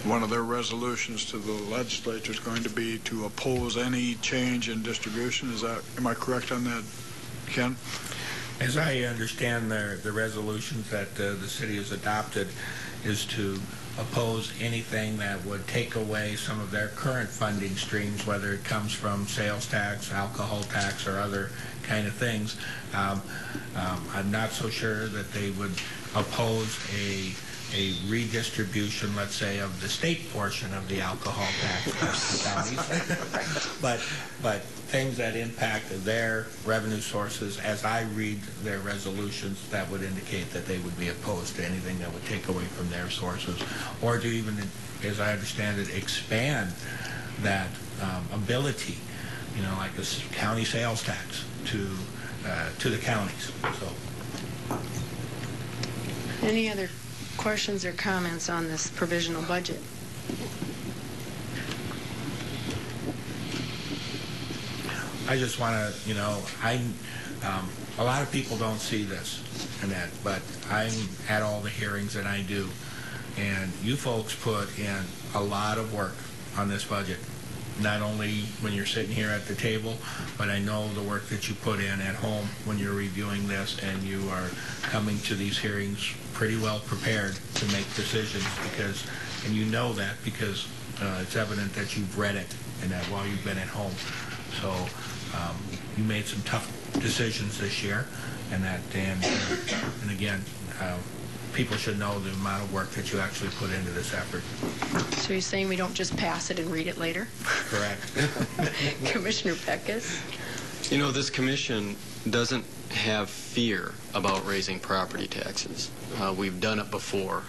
one of their resolutions to the legislature is going to be to oppose any change in distribution. Am I correct on that, Ken? As I understand the resolutions that the city has adopted is to oppose anything that would take away some of their current funding streams, whether it comes from sales tax, alcohol tax, or other kind of things. I'm not so sure that they would oppose a redistribution, let's say, of the state portion of the alcohol tax counties. but things that impact their revenue sources, as I read their resolutions, that would indicate that they would be opposed to anything that would take away from their sources, or to even, as I understand it, expand that ability, like a county sales tax to the counties. So, any other questions or comments on this provisional budget? I just want to, a lot of people don't see this, Annette, but I'm at all the hearings that I do, and you folks put in a lot of work on this budget, not only when you're sitting here at the table, but I know the work that you put in at home when you're reviewing this, and you are coming to these hearings pretty well prepared to make decisions, and you know that because it's evident that you've read it and that while you've been at home. So you made some tough decisions this year, and again, people should know the amount of work that you actually put into this effort. So you're saying we don't just pass it and read it later? Correct. Commissioner Peckus? This commission doesn't have fear about raising property taxes. We've done it before,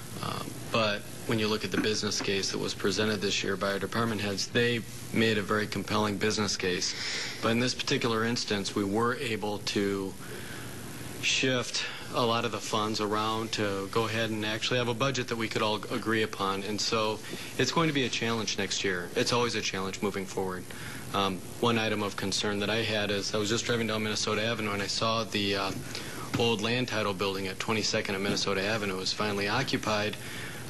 but when you look at the business case that was presented this year by our department heads, they made a very compelling business case. But in this particular instance, we were able to shift a lot of the funds around to go ahead and actually have a budget that we could all agree upon. And so it's going to be a challenge next year. It's always a challenge moving forward. One item of concern that I had is I was just driving down Minnesota Avenue and I saw the old land title building at 22nd and Minnesota Avenue was finally occupied.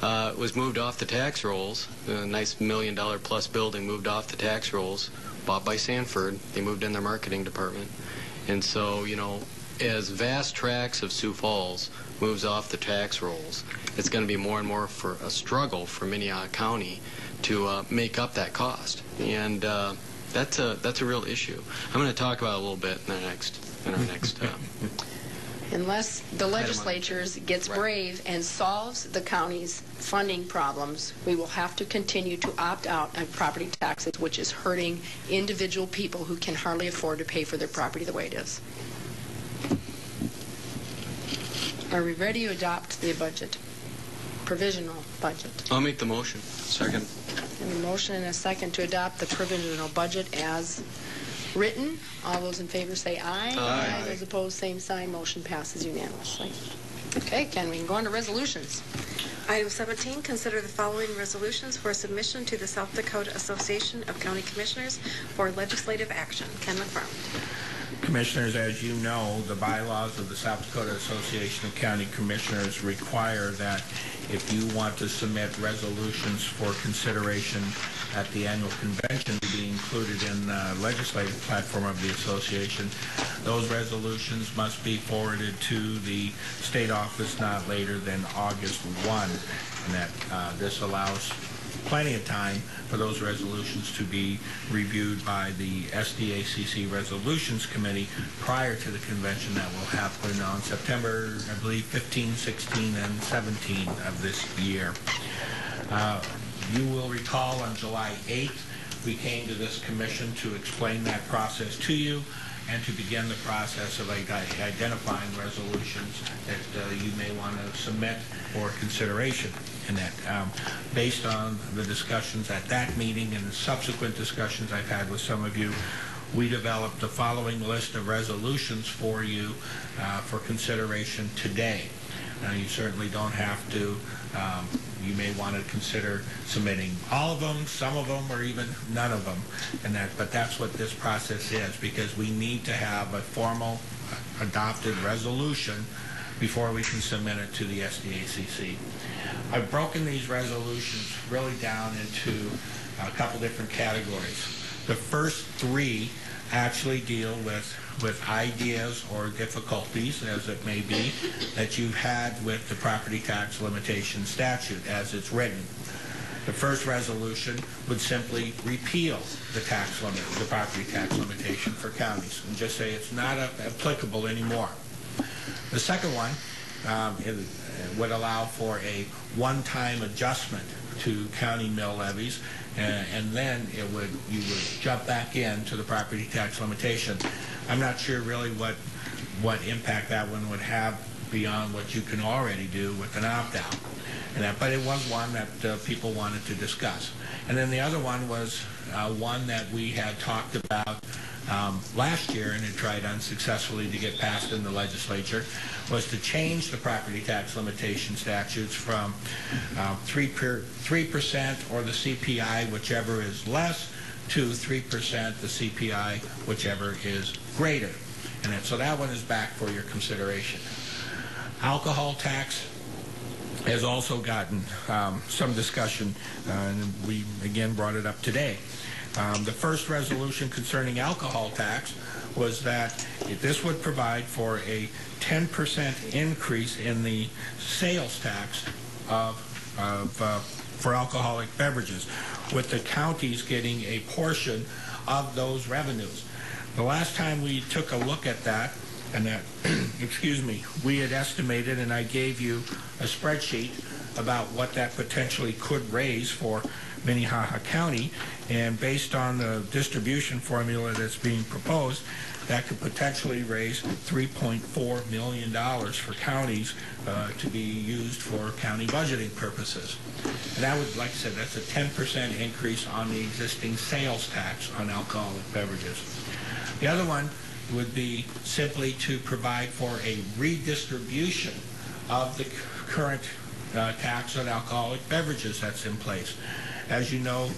It was moved off the tax rolls. A nice $1 million plus building moved off the tax rolls, bought by Sanford. They moved in their marketing department. And so, you know, as vast tracts of Sioux Falls moves off the tax rolls, it's going to be more and more for a struggle for Minnehaha County to make up that cost. And that's a real issue. I'm going to talk about it a little bit in our next Unless the legislature gets brave and solves the county's funding problems, we will have to continue to opt out on property taxes, which is hurting individual people who can hardly afford to pay for their property the way it is. Are we ready to adopt the budget? Provisional budget. I'll make the motion. Second. And a motion and a second to adopt the provisional budget as written. All those in favor say aye. Aye. Those opposed, same sign. Motion passes unanimously. Okay, Ken, we can go on to resolutions. Item 17, consider the following resolutions for submission to the South Dakota Association of County Commissioners for legislative action. Ken McFarland. Commissioners, as you know, the bylaws of the South Dakota Association of County Commissioners require that if you want to submit resolutions for consideration at the annual convention to be included in the legislative platform of the association, those resolutions must be forwarded to the state office not later than August 1, and that this allows plenty of time for those resolutions to be reviewed by the SDACC Resolutions Committee prior to the convention that will happen on September, I believe, 15, 16, and 17 of this year. You will recall on July 8th, we came to this commission to explain that process to you and to begin the process of identifying resolutions that you may want to submit for consideration. And that, based on the discussions at that meeting and the subsequent discussions I've had with some of you, we developed the following list of resolutions for you for consideration today. Now, you certainly don't have to. You may want to consider submitting all of them, some of them, or even none of them. But that's what this process is, because we need to have a formal adopted resolution before we can submit it to the SDACC. I've broken these resolutions really down into a couple different categories. The first three actually deal with ideas or difficulties, as it may be, that you've had with the property tax limitation statute as it's written. The first resolution would simply repeal the tax limit, the property tax limitation for counties, and just say it's not applicable anymore. The second one would allow for a one-time adjustment to county mill levies, and then you would jump back into the property tax limitation. I'm not sure really what impact that one would have beyond what you can already do with an opt-out. But it was one that people wanted to discuss. And then the other one was one that we had talked about last year and had tried unsuccessfully to get passed in the legislature, was to change the property tax limitation statutes from 3% or the CPI, whichever is less, to 3% the CPI, whichever is greater. And so that one is back for your consideration. Alcohol tax has also gotten some discussion, and we again brought it up today. The first resolution concerning alcohol tax was that this would provide for a 10% increase in the sales tax for alcoholic beverages, with the counties getting a portion of those revenues. The last time we took a look at that, excuse me, we had estimated, and I gave you a spreadsheet about what that potentially could raise for Minnehaha County, and based on the distribution formula that's being proposed, that could potentially raise $3.4 million for counties to be used for county budgeting purposes. And that would, like I said, that's a 10% increase on the existing sales tax on alcoholic beverages. The other one would be simply to provide for a redistribution of the current tax on alcoholic beverages that's in place. As you know,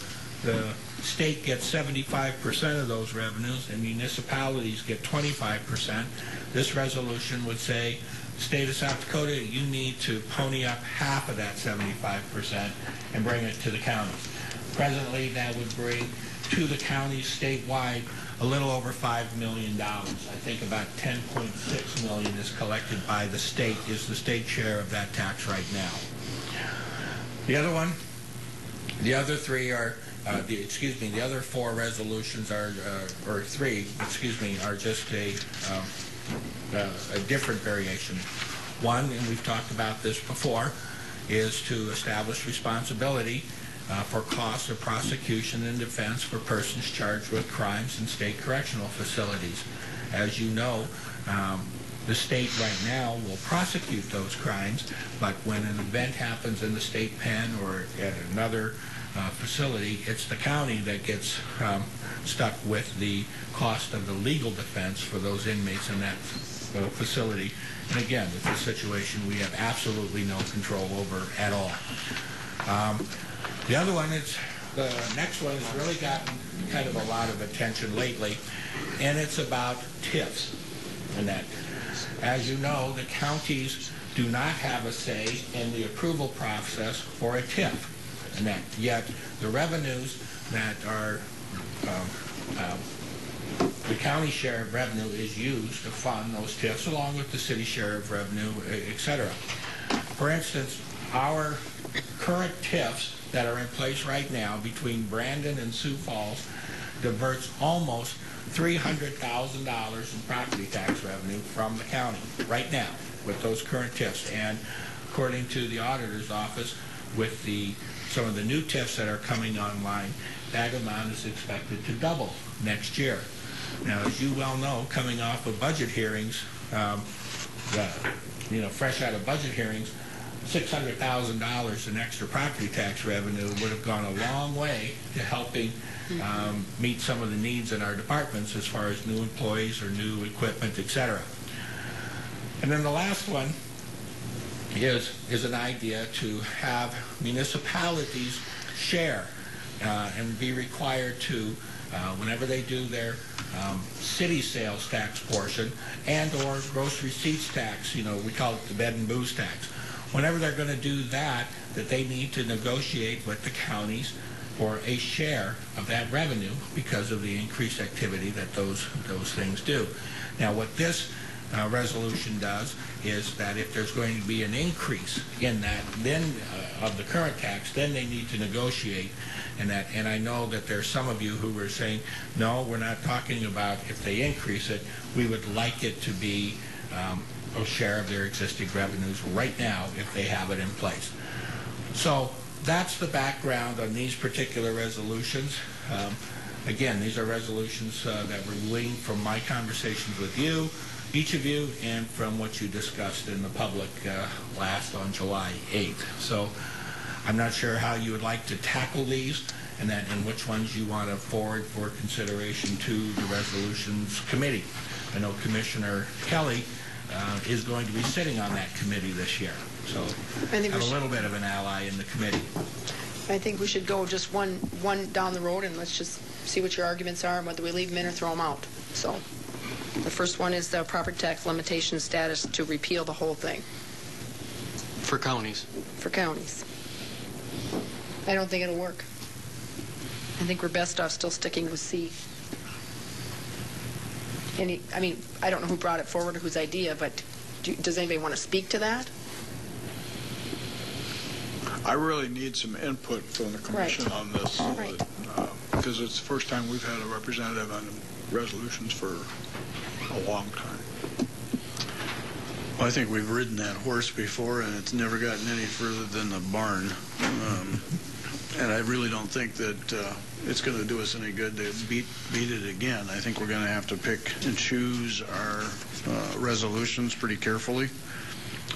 the state gets 75% of those revenues and municipalities get 25%. This resolution would say, state of South Dakota, you need to pony up half of that 75% and bring it to the counties. Presently, that would bring to the counties statewide a little over $5 million. I think about $10.6 million is collected by the state, is the state share of that tax right now. The other three are, the other four resolutions are, or three, are just a different variation. One, and we've talked about this before, is to establish responsibility for costs of prosecution and defense for persons charged with crimes in state correctional facilities. As you know, the state right now will prosecute those crimes, but when an event happens in the state pen or at another facility, it's the county that gets stuck with the cost of the legal defense for those inmates in that facility. And again, it's a situation we have absolutely no control over at all. The next one has really gotten kind of a lot of attention lately, and it's about TIFs. And that, as you know, the counties do not have a say in the approval process for a TIF. And that, yet the revenues that are the county share of revenue is used to fund those TIFs along with the city share of revenue, etc. For instance, our current TIFs that are in place right now between Brandon and Sioux Falls diverts almost $300,000 in property tax revenue from the county right now with those current TIFs. And according to the auditor's office, with some of the new TIFs that are coming online, that amount is expected to double next year. Now, as you well know, coming off of budget hearings, fresh out of budget hearings, $600,000 in extra property tax revenue would have gone a long way to helping meet some of the needs in our departments as far as new employees or new equipment, etc. And then the last one is an idea to have municipalities share and be required to, whenever they do their city sales tax portion and or gross receipts tax, we call it the bed and booze tax. Whenever they're going to do that, that they need to negotiate with the counties for a share of that revenue because of the increased activity that those things do. Now, what this resolution does is that if there's going to be an increase in that, then of the current tax, then they need to negotiate. And I know that there's some of you who were saying, no, we're not talking about if they increase it. We would like it to be a share of their existing revenues right now if they have it in place. So that's the background on these particular resolutions. Again, these are resolutions that were gleaned from my conversations with you, each of you, and from what you discussed in the public last on July 8th. So I'm not sure how you would like to tackle these and which ones you want to forward for consideration to the resolutions committee. I know Commissioner Kelly is going to be sitting on that committee this year. So I'm a little bit of an ally in the committee. I think we should go just one down the road, and let's just see what your arguments are and whether we leave them in or throw them out. So the first one is the property tax limitation status to repeal the whole thing. For counties. For counties. I don't think it'll work. I think we're best off still sticking with C. I don't know who brought it forward or whose idea, but does anybody want to speak to that? I really need some input from the commission on this, because it's the first time we've had a representative on resolutions for a long time. Well, I think we've ridden that horse before, and it's never gotten any further than the barn. And I really don't think that it's going to do us any good to beat it again. I think we're going to have to pick and choose our resolutions pretty carefully.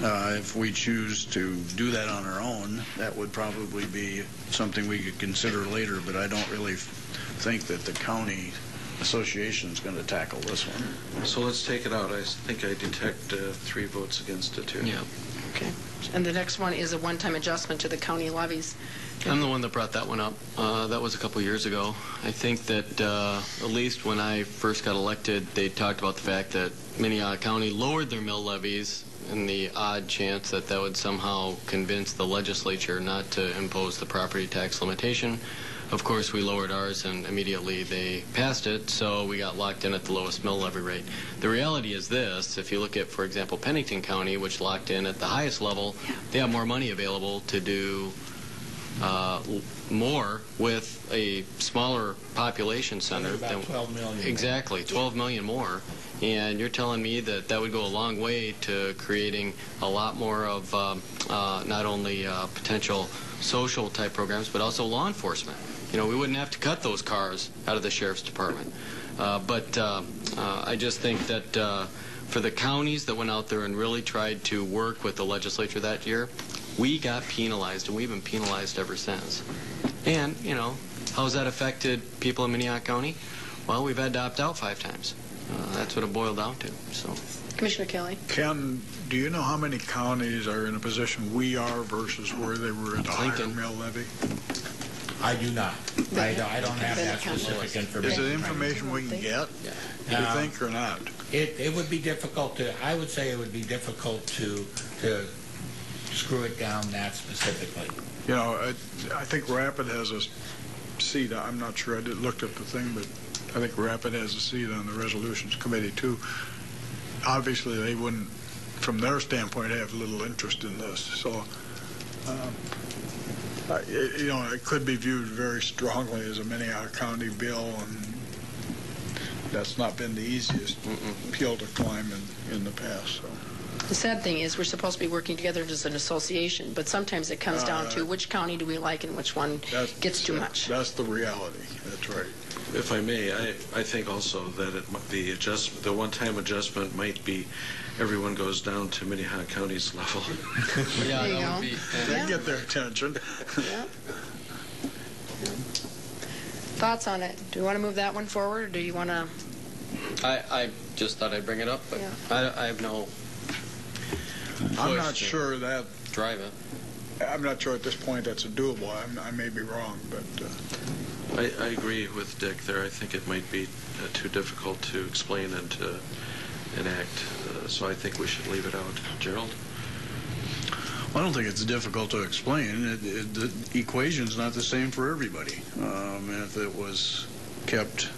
If we choose to do that on our own, that would probably be something we could consider later, but I don't really think that the county association is going to tackle this one. So let's take it out. I think I detect 3 votes against it here. Yeah. Okay. And the next one is a one-time adjustment to the county levies. I'm the one that brought that one up. That was a couple years ago. I think that at least when I first got elected, they talked about the fact that Minnehaha County lowered their mill levies in the odd chance that would somehow convince the legislature not to impose the property tax limitation. Of course, we lowered ours, and immediately they passed it, so we got locked in at the lowest mill levy rate. The reality is this: if you look at, for example, Pennington County, which locked in at the highest level, they have more money available to do more with a smaller population center. About 12 million. Exactly, 12 million more. And you're telling me that that would go a long way to creating a lot more of not only potential social type programs, but also law enforcement. You know, we wouldn't have to cut those cars out of the sheriff's department. But I just think that for the counties that went out there and really tried to work with the legislature that year, we got penalized, and we've been penalized ever since. And, you know, how's that affected people in Minnehaha County? Well, we've had to opt out 5 times. That's what it boiled down to. So, Commissioner Kelly. Ken, do you know how many counties are in a position we are versus where they were at the higher mill levy? I do not. I don't have that specific information. Is it information we can get, do you think, or not? It would be difficult to, I would say it would be difficult to screw it down that specifically. You know, I think Rapid has a seat. I'm not sure. I looked at the thing, but I think Rapid has a seat on the resolutions committee too. Obviously, they wouldn't, from their standpoint, have little interest in this. So, you know, it could be viewed very strongly as a Minnehaha County bill, and that's not been the easiest hill to climb in the past. So. The sad thing is we're supposed to be working together as an association, but sometimes it comes down to which county do we like and which one gets too much. That's the reality. That's right. If I may, I think also that the one-time adjustment might be everyone goes down to Minnehaha County's level. Yeah, there you that go. would be. They get their attention. Yeah. Thoughts on it? Do you want to move that one forward, or do you want to? I just thought I'd bring it up, but Yeah. I have no. I'm not sure that. Drive it. I'm not sure at this point that's doable. I may be wrong, but... I agree with Dick there. I think it might be too difficult to explain and to enact, so I think we should leave it out. Gerald? Well, I don't think it's difficult to explain. The equation's not the same for everybody. And if it was kept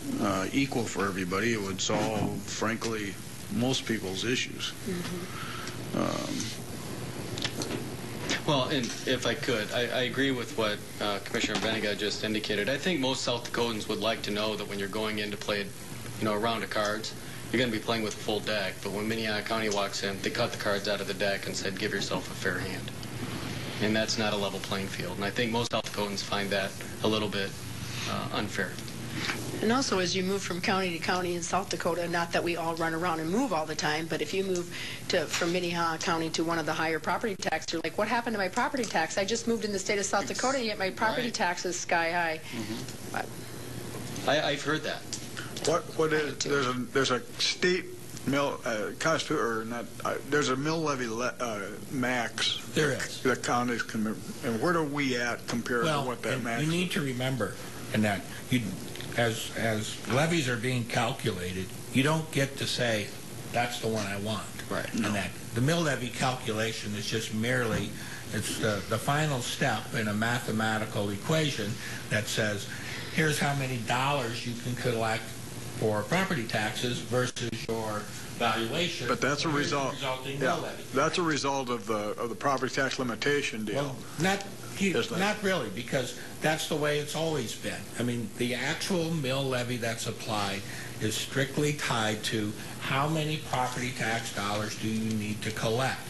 equal for everybody, it would solve, frankly, most people's issues. Well, and if I could, I agree with what Commissioner Benega just indicated. I think most South Dakotans would like to know that when you're going in to play, a round of cards, you're going to be playing with a full deck. But when Minnehaha County walks in, they cut the cards out of the deck and said, give yourself a fair hand. And that's not a level playing field. And I think most South Dakotans find that a little bit unfair. And also, as you move from county to county in South Dakota, not that we all run around and move all the time, but if you move from Minnehaha County to one of the higher property taxes, you're like, what happened to my property tax? I just moved in the state of South Dakota, and yet my property tax is sky high. I've heard that. What is there's a state mill or not? There's a mill levy max. There is. The counties can, and where are we at compared to what that max? You need to remember, and that as levies are being calculated, you don't get to say that's the one I want. Right. And that the mill levy calculation is just merely it's the final step in a mathematical equation that says here's how many dollars you can collect for property taxes versus your valuation. But that's a result. Mill levy. That's a result of the property tax limitation deal. Well, not really, because that's the way it's always been. I mean, the actual mill levy that's applied is strictly tied to how many property tax dollars do you need to collect.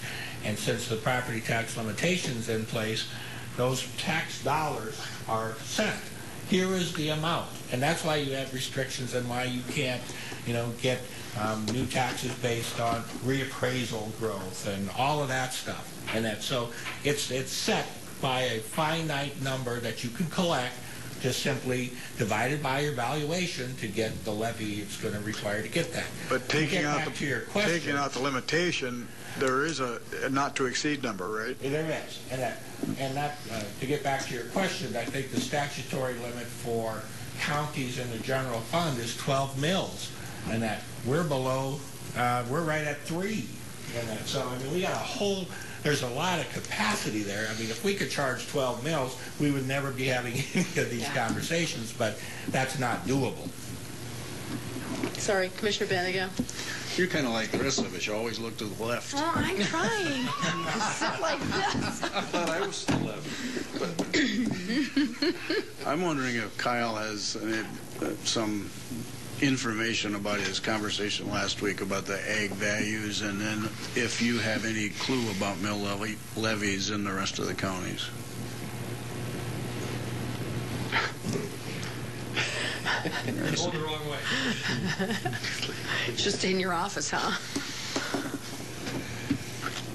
And since the property tax limitation's in place, those tax dollars are set. Here is the amount. And that's why you have restrictions and why you can't, get new taxes based on reappraisal growth and all of that stuff. And that so it's set by a finite number that you can collect, just simply divided by your valuation to get the levy it's going to require to get that. But taking out the limitation, there is a not to exceed number, right? There is, and that to get back to your question, I think the statutory limit for counties in the general fund is 12 mills, and that we're below, we're right at 3 in that. So, I mean, we got there's a lot of capacity there. I mean, if we could charge 12 mills, we would never be having any of these conversations, but that's not doable. Sorry, Commissioner Benega. You're kind of like the rest of us. You always look to the left. Oh, I'm trying to sit like this. I thought I was to the left. I'm wondering if Kyle has some information about his conversation last week about the ag values, and then if you have any clue about mill levies in the rest of the counties. Going the wrong way. Just in your office, huh?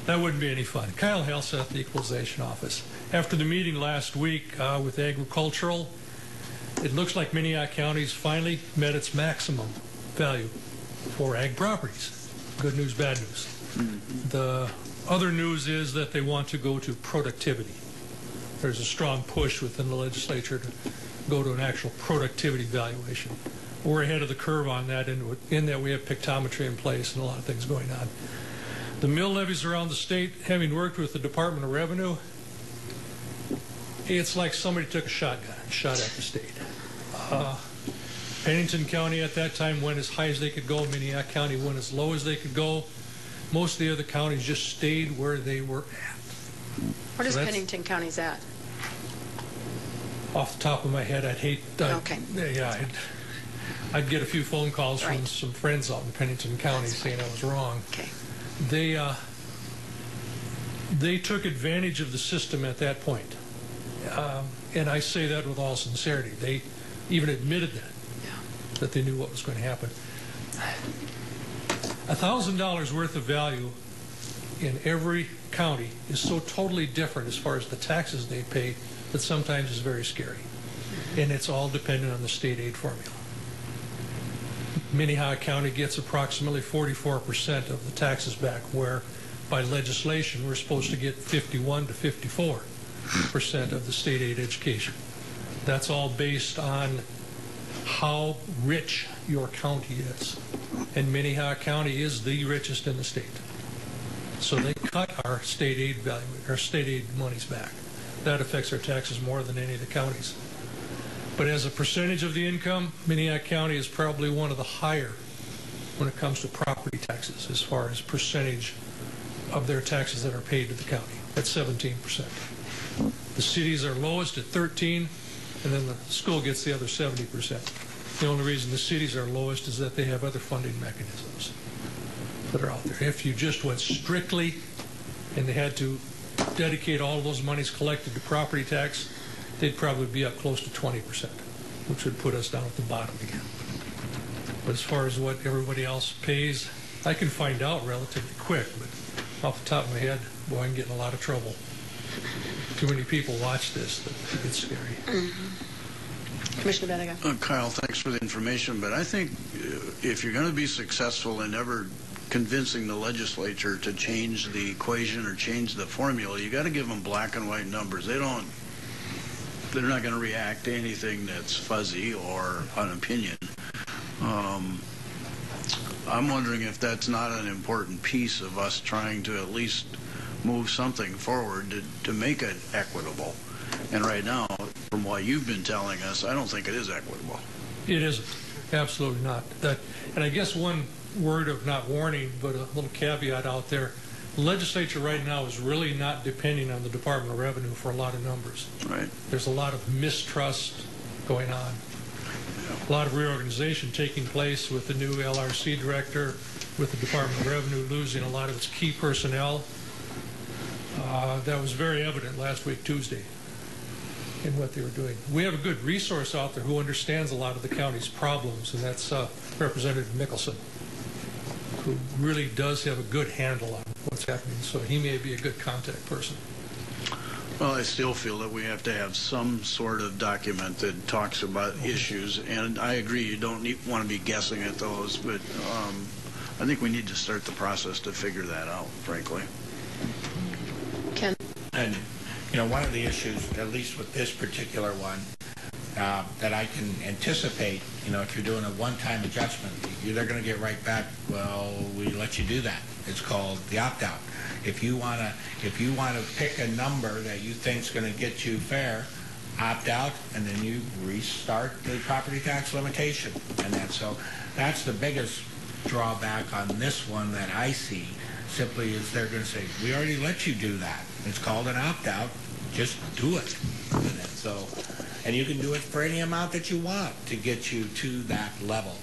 That wouldn't be any fun. Kyle Helseth, the Equalization Office. After the meeting last week with agricultural, it looks like Minnehaha County's finally met its maximum value for ag properties. Good news, bad news. The other news is that they want to go to productivity. There's a strong push within the legislature to go to an actual productivity valuation. We're ahead of the curve on that in that we have pictometry in place and a lot of things going on. The mill levies around the state, having worked with the Department of Revenue, it's like somebody took a shotgun and shot at the state. Pennington County at that time went as high as they could go. Minnehaha County went as low as they could go. Most of the other counties just stayed where they were at. Where does Pennington County's at? Off the top of my head, I'd hate... Okay. Yeah, I'd get a few phone calls from some friends out in Pennington County saying I was wrong. Okay. They took advantage of the system at that point. And I say that with all sincerity. They even admitted that they knew what was going to happen. $1,000 worth of value in every county is so totally different as far as the taxes they pay that sometimes is very scary. And it's all dependent on the state aid formula. Minnehaha County gets approximately 44% of the taxes back, where by legislation we're supposed to get 51 to 54% of the state aid education. That's all based on how rich your county is. And Minnehaha County is the richest in the state. So they cut our state aid value, our state aid monies back. That affects our taxes more than any of the counties. But as a percentage of the income, Minnehaha County is probably one of the higher when it comes to property taxes as far as percentage of their taxes that are paid to the county, at 17%. The cities are lowest at 13%, and then the school gets the other 70%. The only reason the cities are lowest is that they have other funding mechanisms that are out there. If you just went strictly and they had to dedicate all of those monies collected to property tax, they'd probably be up close to 20%, which would put us down at the bottom again. But as far as what everybody else pays, I can find out relatively quick, but off the top of my head, boy, I can get in a lot of trouble. Too many people watch this that it's scary. Commissioner Benega. Kyle, thanks for the information, but I think if you're going to be successful in ever convincing the legislature to change the equation or change the formula, you got to give them black and white numbers. They're not going to react to anything that's fuzzy or an opinion. I'm wondering if that's not an important piece of us trying to at least move something forward to make it equitable. And right now, from what you've been telling us, I don't think it is equitable. It isn't. Absolutely not. And I guess one word of not warning, but a little caveat out there, the legislature right now is really not depending on the Department of Revenue for a lot of numbers. Right. There's a lot of mistrust going on. A lot of reorganization taking place with the new LRC director, with the Department of Revenue losing a lot of its key personnel. That was very evident last week, Tuesday, in what they were doing. We have a good resource out there who understands a lot of the county's problems, and that's Representative Mickelson, who really does have a good handle on what's happening, so he may be a good contact person. Well, I still feel that we have to have some sort of document that talks about issues, and I agree you don't want to be guessing at those, but I think we need to start the process to figure that out, frankly. Ken? And, you know, one of the issues, at least with this particular one, that I can anticipate, you know, if you're doing a one-time adjustment, they're going to get right back, well, we let you do that. It's called the opt-out. If you want to pick a number that you think is going to get you fair, opt out, and then you restart the property tax limitation. And that's the biggest drawback on this one that I see, simply is they're going to say, we already let you do that. It's called an opt-out. Just do it. And you can do it for any amount that you want to get you to that level.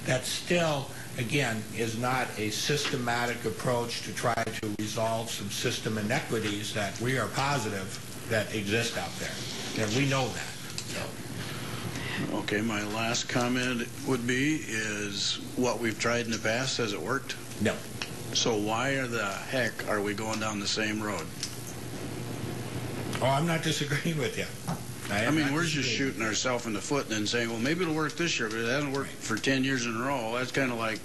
That still, again, is not a systematic approach to try to resolve some system inequities that we are positive that exist out there. And we know that. So. Okay, my last comment would be, is what we've tried in the past, has it worked? No. So why the heck are we going down the same road? Oh, I'm not disagreeing with you. I mean, we're just shooting ourselves in the foot and then saying, well, maybe it'll work this year, but it hasn't worked for 10 years in a row. That's kind of like,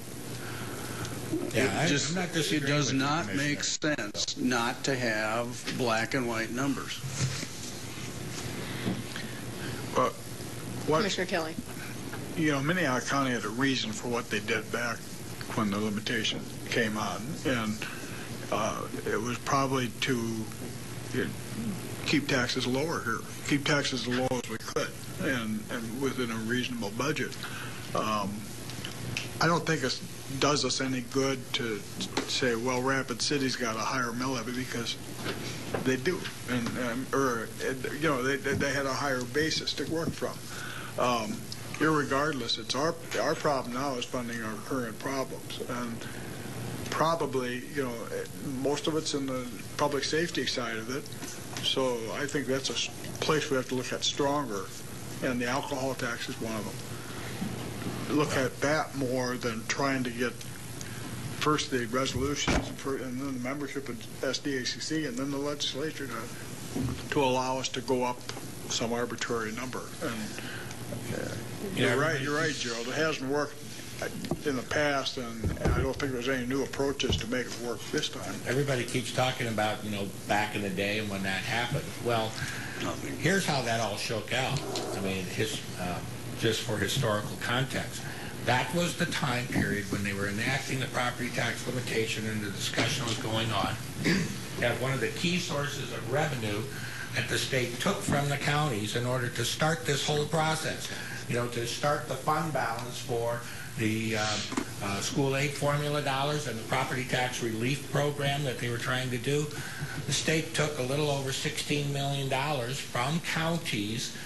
I'm not disagreeing. It does not make sense not to have black and white numbers. But Commissioner Kelly. You know, Minnehaha County had a reason for what they did back when the limitation came on, and it was probably to keep taxes lower here, keep taxes as low as we could, and within a reasonable budget. I don't think it does us any good to say, well, Rapid City's got a higher mill levy, because they do, they had a higher basis to work from. Irregardless, it's our problem now is funding our current problems, and probably, most of it's in the public safety side of it. So I think that's a place we have to look at stronger, and the alcohol tax is one of them. Look at that more than trying to get first the resolutions and then the membership of SDACC and then the legislature to allow us to go up some arbitrary number. And you're right, Gerald. It hasn't worked in the past, and I don't think there's any new approaches to make it work this time. Everybody keeps talking about, back in the day and when that happened. Well, here's how that all shook out. I mean, just for historical context, that was the time period when they were enacting the property tax limitation and the discussion was going on. That one of the key sources of revenue that the state took from the counties in order to start this whole process, to start the fund balance for the school aid formula dollars and the property tax relief program that they were trying to do. The state took a little over $16 million from counties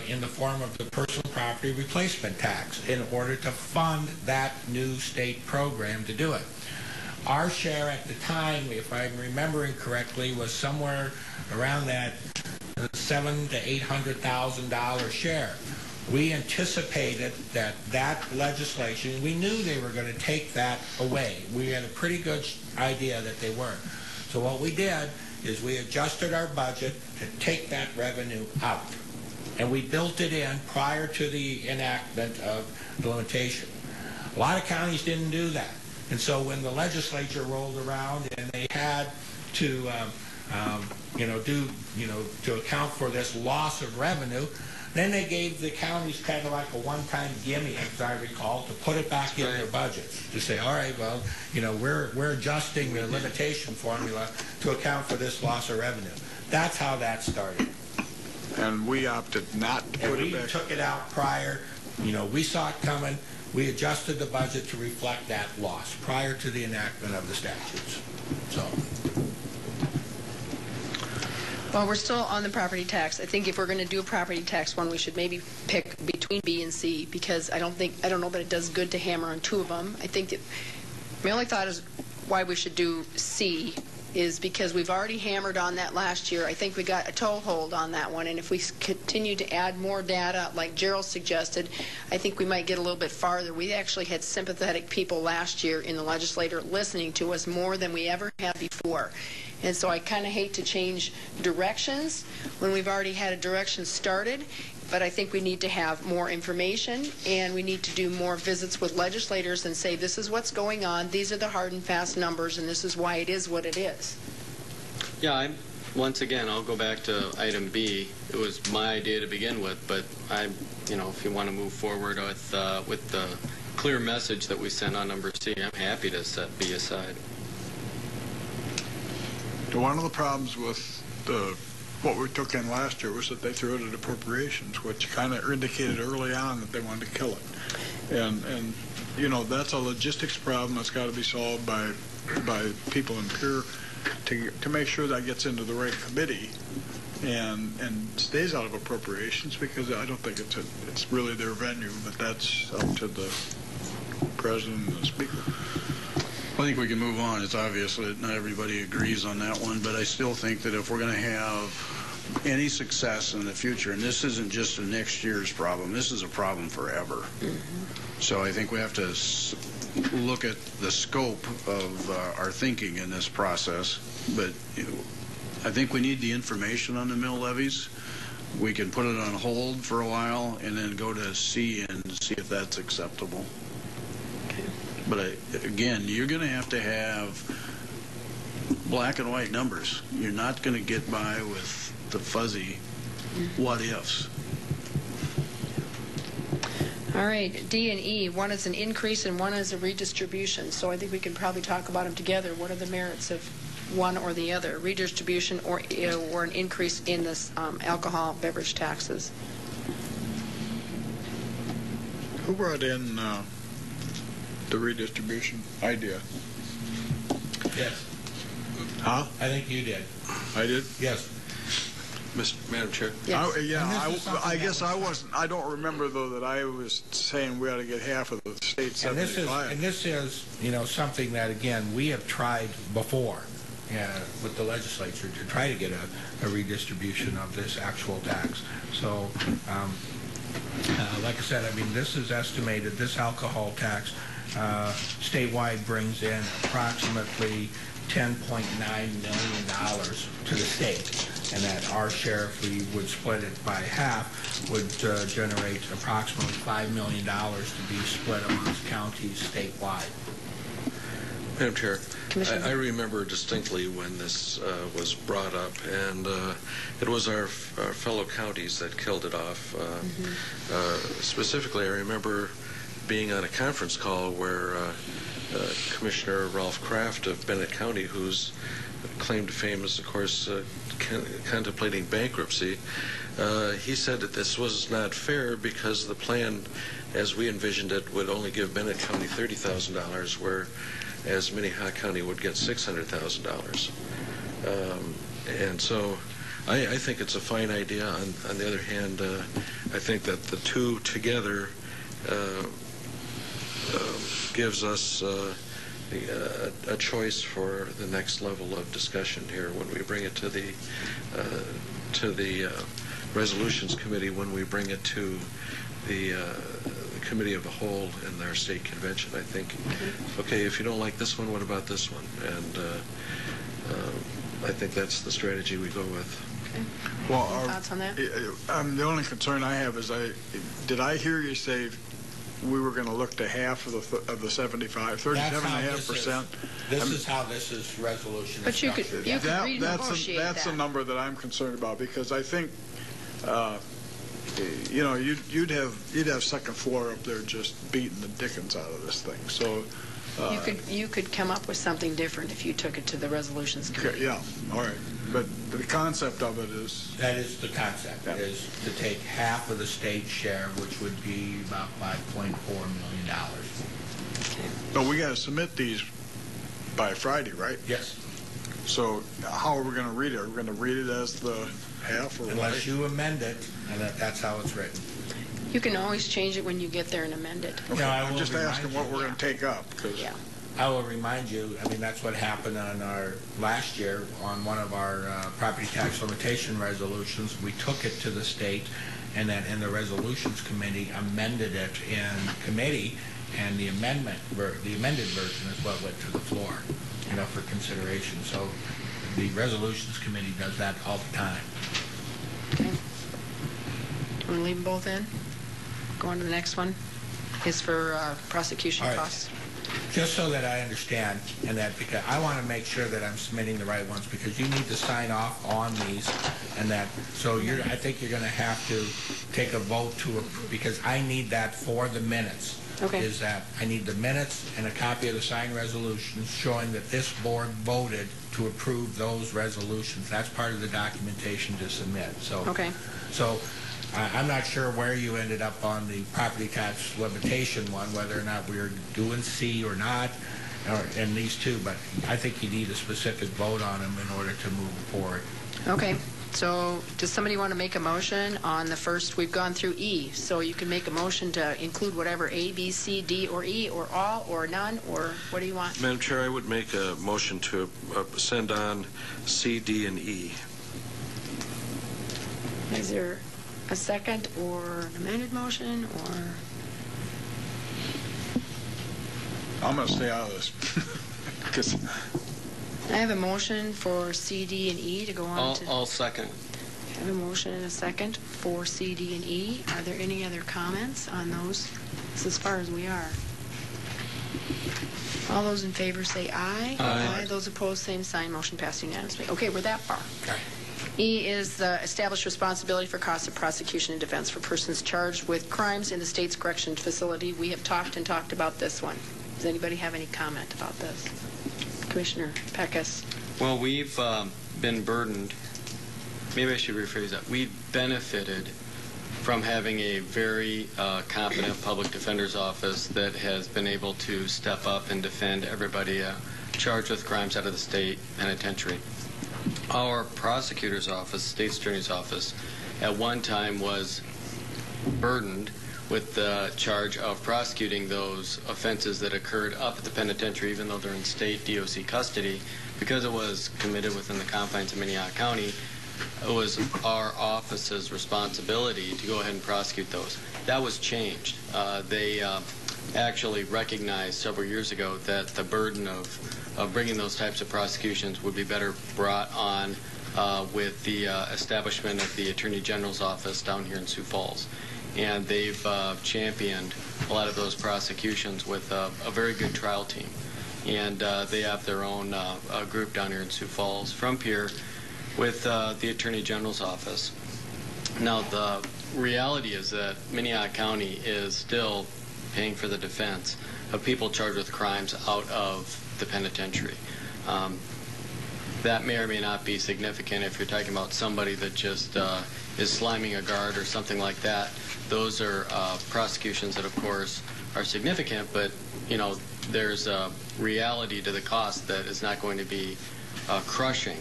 in the form of the personal property replacement tax in order to fund that new state program to do it. Our share at the time, if I'm remembering correctly, was somewhere around that $700,000 to $800,000 share. We anticipated that legislation, we knew they were going to take that away. We had a pretty good idea that they were. So what we did is we adjusted our budget to take that revenue out. And we built it in prior to the enactment of the limitation. A lot of counties didn't do that. And so when the legislature rolled around and they had to, to account for this loss of revenue, then they gave the counties kind of like a one-time gimme, as I recall, to put it back in their budgets. To say, all right, well, we're adjusting the limitation formula to account for this loss of revenue. That's how that started. And we opted not to put it back. We took it out prior. We saw it coming. We adjusted the budget to reflect that loss prior to the enactment of the statutes. So. Well, we're still on the property tax. I think if we're going to do a property tax one, we should maybe pick between B and C, because I don't know that it does good to hammer on two of them. I think my only thought is why we should do C is because we've already hammered on that last year. I think we got a toehold on that one, and if we continue to add more data, like Gerald suggested, I think we might get a little bit farther. We actually had sympathetic people last year in the legislature listening to us more than we ever had before. And so I kind of hate to change directions when we've already had a direction started, but I think we need to have more information, and we need to do more visits with legislators and say, this is what's going on, these are the hard and fast numbers, and this is why it is what it is. Yeah, once again, I'll go back to item B. It was my idea to begin with, but if you want to move forward with the clear message that we sent on number C, I'm happy to set B aside. One of the problems with what we took in last year was that they threw it at appropriations, which kind of indicated early on that they wanted to kill it. And you know, that's a logistics problem that's got to be solved by people in Pierre to make sure that gets into the right committee and stays out of appropriations, because I don't think it's really their venue, but that's up to the president and the speaker. I think we can move on. It's obvious that not everybody agrees on that one, but I still think that if we're going to have any success in the future, and this isn't just a next year's problem, this is a problem forever. Mm-hmm. So I think we have to look at the scope of our thinking in this process, but I think we need the information on the mill levies. We can put it on hold for a while and then go to C and see if that's acceptable. But again, you're going to have black and white numbers. You're not going to get by with the fuzzy what-ifs. All right, D and E, one is an increase and one is a redistribution. So I think we can probably talk about them together. What are the merits of one or the other, redistribution or an increase in this alcohol beverage taxes? Who brought in the redistribution idea? Yes. Huh? I think you did. I did? Yes. Madam Chair? Yes. I guess I wasn't. I don't remember, though, that I was saying we ought to get half of the state 75. And this is, you know, something that, again, we have tried before with the legislature to try to get a redistribution of this actual tax. So, like I said, I mean, this is estimated, this alcohol tax statewide brings in approximately $10.9 million to the state, and that our share, if we would split it by half, would generate approximately $5 million to be split amongst counties statewide. Madam Chair, I remember distinctly when this was brought up, and it was our fellow counties that killed it off. Specifically, I remember being on a conference call where Commissioner Ralph Kraft of Bennett County, whose claim to fame is, of course, contemplating bankruptcy, he said that this was not fair because the plan, as we envisioned it, would only give Bennett County $30,000, whereas Minnehaha County would get $600,000. And so I think it's a fine idea. On the other hand, I think that the two together gives us a choice for the next level of discussion here when we bring it to the Resolutions Committee, when we bring it to the Committee of the Whole in their state convention. I think, okay, if you don't like this one, what about this one? And I think that's the strategy we go with. Okay. Well, any thoughts on that? The only concern I have is did I hear you say we were going to look to half of the 75, 37.5%? This is how this is resolution. But you could renegotiate that's a number that I'm concerned about, because I think you know, you'd have second floor up there just beating the dickens out of this thing. So you could come up with something different if you took it to the Resolutions Committee. Yeah, all right. But the concept of it is... That is the concept, is to take half of the state share, which would be about $5.4 million. But we got to submit these by Friday, right? Yes. So how are we going to read it? Are we going to read it as the half? Or unless you amend it, and that's how it's written. You can always change it when you get there and amend it. Okay. I'm just asking what we're going to take up. Yeah. I will remind you, I mean, that's what happened on our last year on one of our property tax limitation resolutions. We took it to the state, and then in the Resolutions Committee amended it in committee, and the amended version is what went to the floor, you know, for consideration. So the Resolutions Committee does that all the time. Okay. Want to leave them both in? Go on to the next one. Is for prosecution costs. Just so that I understand, and that because I want to make sure that I'm submitting the right ones, because you need to sign off on these, and that, so I think you're going to have to take a vote because I need that for the minutes. Okay. is that I need the minutes and a copy of the signed resolutions showing that this board voted to approve those resolutions. That's part of the documentation to submit. So, Okay. So I'm not sure where you ended up on the property tax limitation one, whether or not we're doing C or not, and these two, but I think you need a specific vote on them in order to move forward. Okay. So does somebody want to make a motion on the first? We've gone through E, so you can make a motion to include whatever A, B, C, D, or E, or all, or none, or what do you want? Madam Chair, I would make a motion to send on C, D, and E. Is there a second or an amended motion, or? I'm going to stay out of this. 'Cause I have a motion for C, D, and E to go on to... I'll second. I have a motion and a second for C, D, and E. Are there any other comments on those? This is as far as we are. All those in favor say aye. Aye. Those opposed, same sign. Motion passed unanimously. Okay, we're that far. Okay. E is establish responsibility for costs of prosecution and defense for persons charged with crimes in the state's correction facility. We have talked about this one. Does anybody have any comment about this? Commissioner Peckus. Well, we've been burdened. Maybe I should rephrase that. We've benefited from having a very competent public defender's office that has been able to step up and defend everybody charged with crimes out of the state penitentiary. Our prosecutor's office, state's attorney's office, at one time was burdened with the charge of prosecuting those offenses that occurred up at the penitentiary, even though they're in state DOC custody, because it was committed within the confines of Minnehaha County. It was our office's responsibility to go ahead and prosecute those. That was changed. They actually recognized several years ago that the burden of bringing those types of prosecutions would be better brought on with the establishment of the Attorney General's office down here in Sioux Falls. And they've championed a lot of those prosecutions with a very good trial team. And they have their own group down here in Sioux Falls from Pierre with the Attorney General's office. Now, the reality is that Minnehaha County is still paying for the defense of people charged with crimes out of the penitentiary. That may or may not be significant if you're talking about somebody that just is slamming a guard or something like that. Those are prosecutions that, of course, are significant, but, you know, there's a reality to the cost that is not going to be crushing.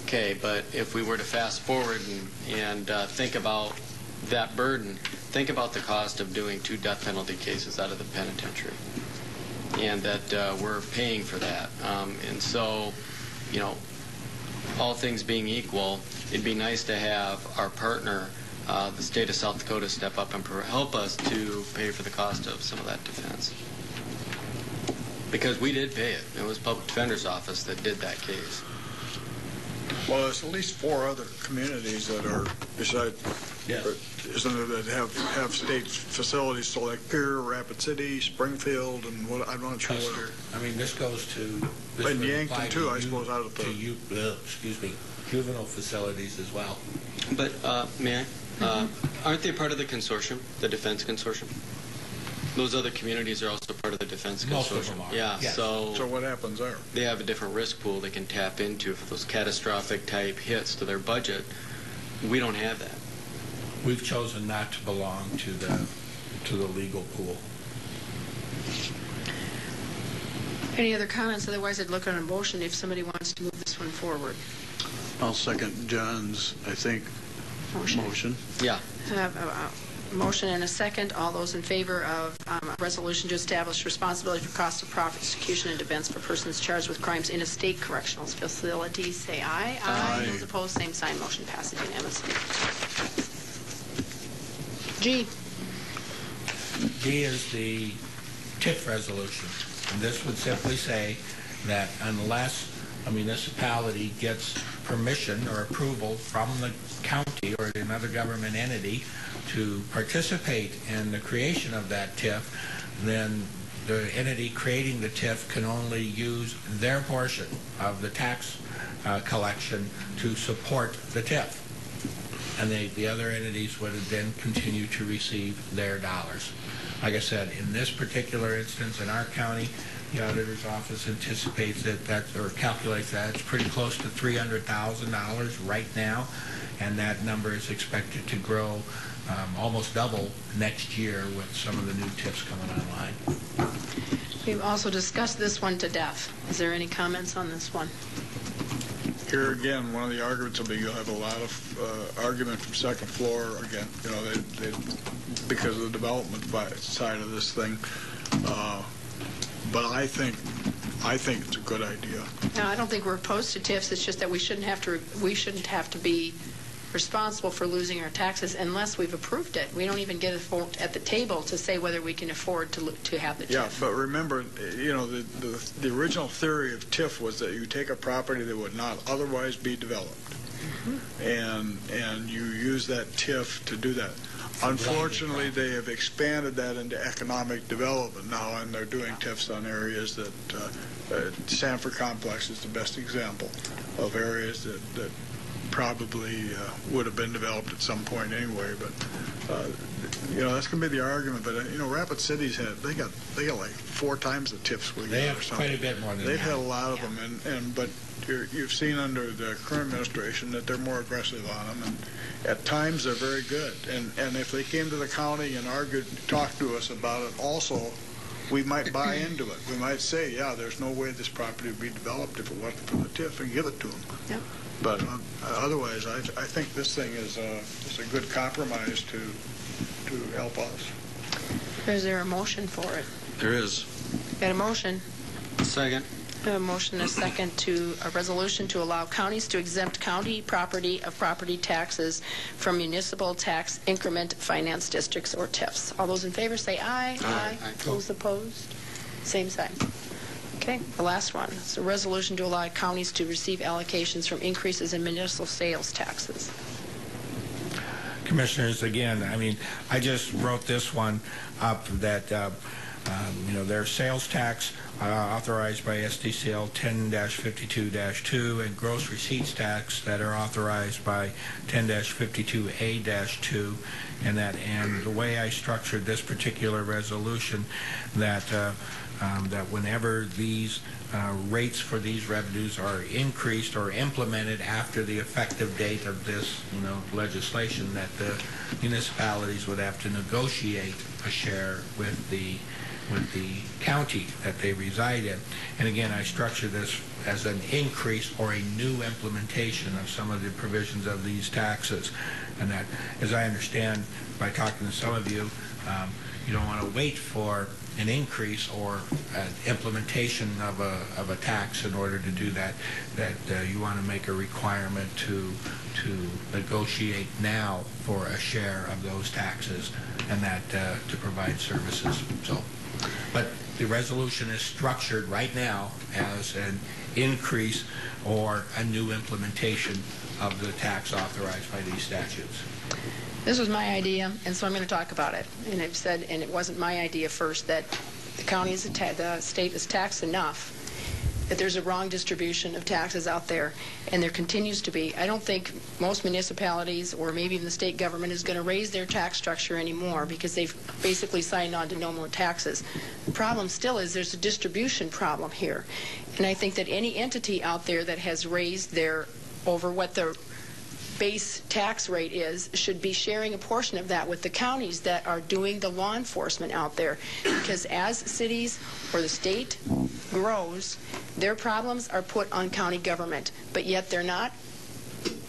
Okay, but if we were to fast forward and think about that burden, think about the cost of doing 2 death penalty cases out of the penitentiary, and that we're paying for that. And so, you know, all things being equal, it'd be nice to have our partner, the state of South Dakota, step up and help us to pay for the cost of some of that defense. Because we did pay it. It was Public Defender's Office that did that case. Well, there's at least 4 other communities that are beside, isn't there, that have state facilities, so like Pierre, Rapid City, Springfield, and what, I'm not sure what. I mean, this goes to... And Yankton, too, I suppose, out of the... excuse me, juvenile facilities as well. But, may I? Aren't they part of the consortium, the defense consortium? Those other communities are also part of the defense consortium. Most of them are. Yeah, yes. So what happens there? They have a different risk pool they can tap into for those catastrophic type hits to their budget. We don't have that. We've chosen not to belong to the legal pool. Any other comments? Otherwise, I'd look on a motion if somebody wants to move this one forward. I'll second John's, I think, motion. Yeah. Have a motion and a second. All those in favor of a resolution to establish responsibility for cost of prosecution and defense for persons charged with crimes in a state correctional facility, say aye. Aye. Those opposed, same sign. Motion passes unanimously. G. G is the TIF resolution. And this would simply say that unless a municipality gets permission or approval from the county or another government entity to participate in the creation of that TIF, then the entity creating the TIF can only use their portion of the tax collection to support the TIF. And the other entities would then continue to receive their dollars. Like I said, in this particular instance, in our county, the auditor's office anticipates or calculates that it's pretty close to $300,000 right now, and that number is expected to grow almost double next year with some of the new TIFs coming online. We've also discussed this one to death. Is there any comments on this one? Here again, one of the arguments will be you'll have a lot of argument from second floor again, they because of the development side of this thing. But I think it's a good idea. No, I don't think we're opposed to TIFs. It's just that we shouldn't have to be responsible for losing our taxes unless we've approved it. We don't even get a vote at the table to say whether we can afford to have the TIF. Yeah, but remember, the original theory of TIF was that you take a property that would not otherwise be developed, and you use that TIF to do that. Unfortunately, they have expanded that into economic development now, and they're doing TIFs on areas that Sanford Complex is the best example of areas that probably would have been developed at some point anyway. But that's going to be the argument. But Rapid City's they got like 4 times the TIFs we They got have or something. quite a bit more than They've that. had a lot of them, but you've seen under the current administration that they're more aggressive on them, and at times they're very good. And if they came to the county and talked to us about it also, we might buy into it. We might say, yeah, there's no way this property would be developed if it wasn't for the TIF, and give it to them. Yep. But otherwise, I think this thing is a good compromise to help us. Is there a motion for it? There is. Got a motion? Second. A motion and a second to a resolution to allow counties to exempt county property taxes from municipal tax increment finance districts or TIFs. All those in favor say aye. Aye. Those opposed? Same sign. Okay, the last one. It's a resolution to allow counties to receive allocations from increases in municipal sales taxes. Commissioners, again, I just wrote this one up that, their sales tax authorized by SDCL 10-52-2 and gross receipts tax that are authorized by 10-52A-2, and the way I structured this particular resolution, that whenever these rates for these revenues are increased or implemented after the effective date of this legislation, that the municipalities would have to negotiate a share with the county that they reside in. And again, I structure this as an increase or a new implementation of some of the provisions of these taxes. And that, as I understand by talking to some of you, you don't want to wait for an increase or an implementation of a tax in order to do that, you want to make a requirement to negotiate now for a share of those taxes, and that to provide services. But the resolution is structured right now as an increase or a new implementation of the tax authorized by these statutes. This was my idea, and so I'm going to talk about it. And I've said, and it wasn't my idea first, that the state is taxed enough, that there's a wrong distribution of taxes out there, and there continues to be. I don't think most municipalities, or maybe even the state government, is going to raise their tax structure anymore because they've basically signed on to no more taxes. The problem still is there's a distribution problem here. And I think that any entity out there that has raised their over what their base tax rate is should be sharing a portion of that with the counties that are doing the law enforcement out there. Because as cities or the state grows, their problems are put on county government, but yet they're not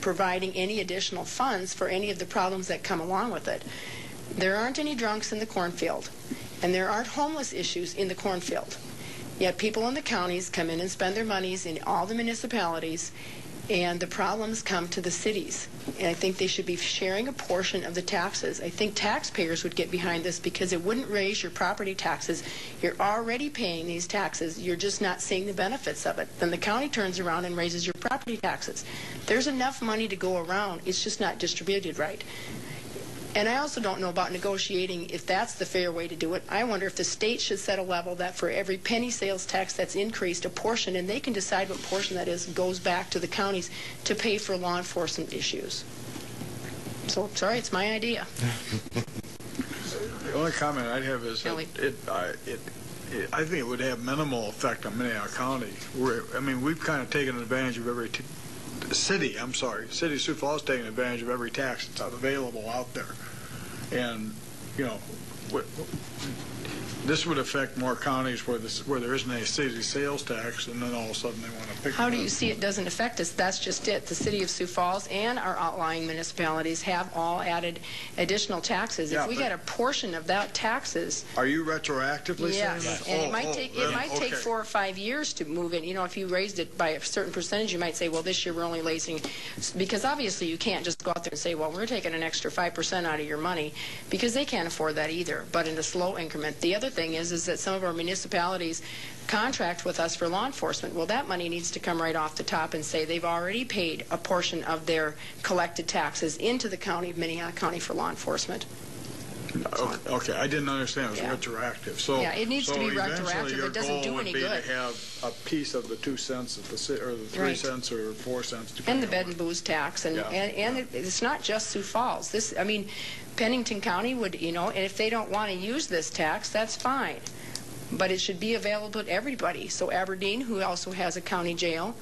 providing any additional funds for any of the problems that come along with it. There aren't any drunks in the cornfield, and there aren't homeless issues in the cornfield. Yet people in the counties come in and spend their monies in all the municipalities, and the problems come to the cities. And I think they should be sharing a portion of the taxes. I think taxpayers would get behind this because it wouldn't raise your property taxes. You're already paying these taxes. You're just not seeing the benefits of it. Then the county turns around and raises your property taxes. There's enough money to go around. It's just not distributed right. And I also don't know about negotiating if that's the fair way to do it. I wonder if the state should set a level that for every penny sales tax that's increased, a portion, and they can decide what portion that is, goes back to the counties to pay for law enforcement issues. So, sorry, it's my idea. The only comment I'd have is that I think it would have minimal effect on Minnehaha County. We've kind of taken advantage of every city of Sioux Falls taking advantage of every tax that's available out there. And, this would affect more counties where there isn't a city sales tax, and then all of a sudden they want to pick it up. How do you see it doesn't affect us? That's just it. The city of Sioux Falls and our outlying municipalities have all added additional taxes. Yeah, if we get a portion of that taxes... Are you retroactively saying that? And it might take 4 or 5 years to move it. If you raised it by a certain percentage, you might say, well, this year we're only raising... Because obviously you can't just go out there and say, well, we're taking an extra 5% out of your money, because they can't afford that either, but in a slow increment. The other thing is that some of our municipalities contract with us for law enforcement. Well, that money needs to come right off the top and say they've already paid a portion of their collected taxes into the county of Minnehaha County for law enforcement. Okay, I didn't understand it was retroactive. So yeah, it needs to be retroactive. It doesn't do any good. Your goal would be to have a piece of the 2 cents or the 3 cents or 4 cents. And the bed and booze tax, and it's not just Sioux Falls. Pennington County would, and if they don't want to use this tax, that's fine. But it should be available to everybody. So Aberdeen, who also has a county jail,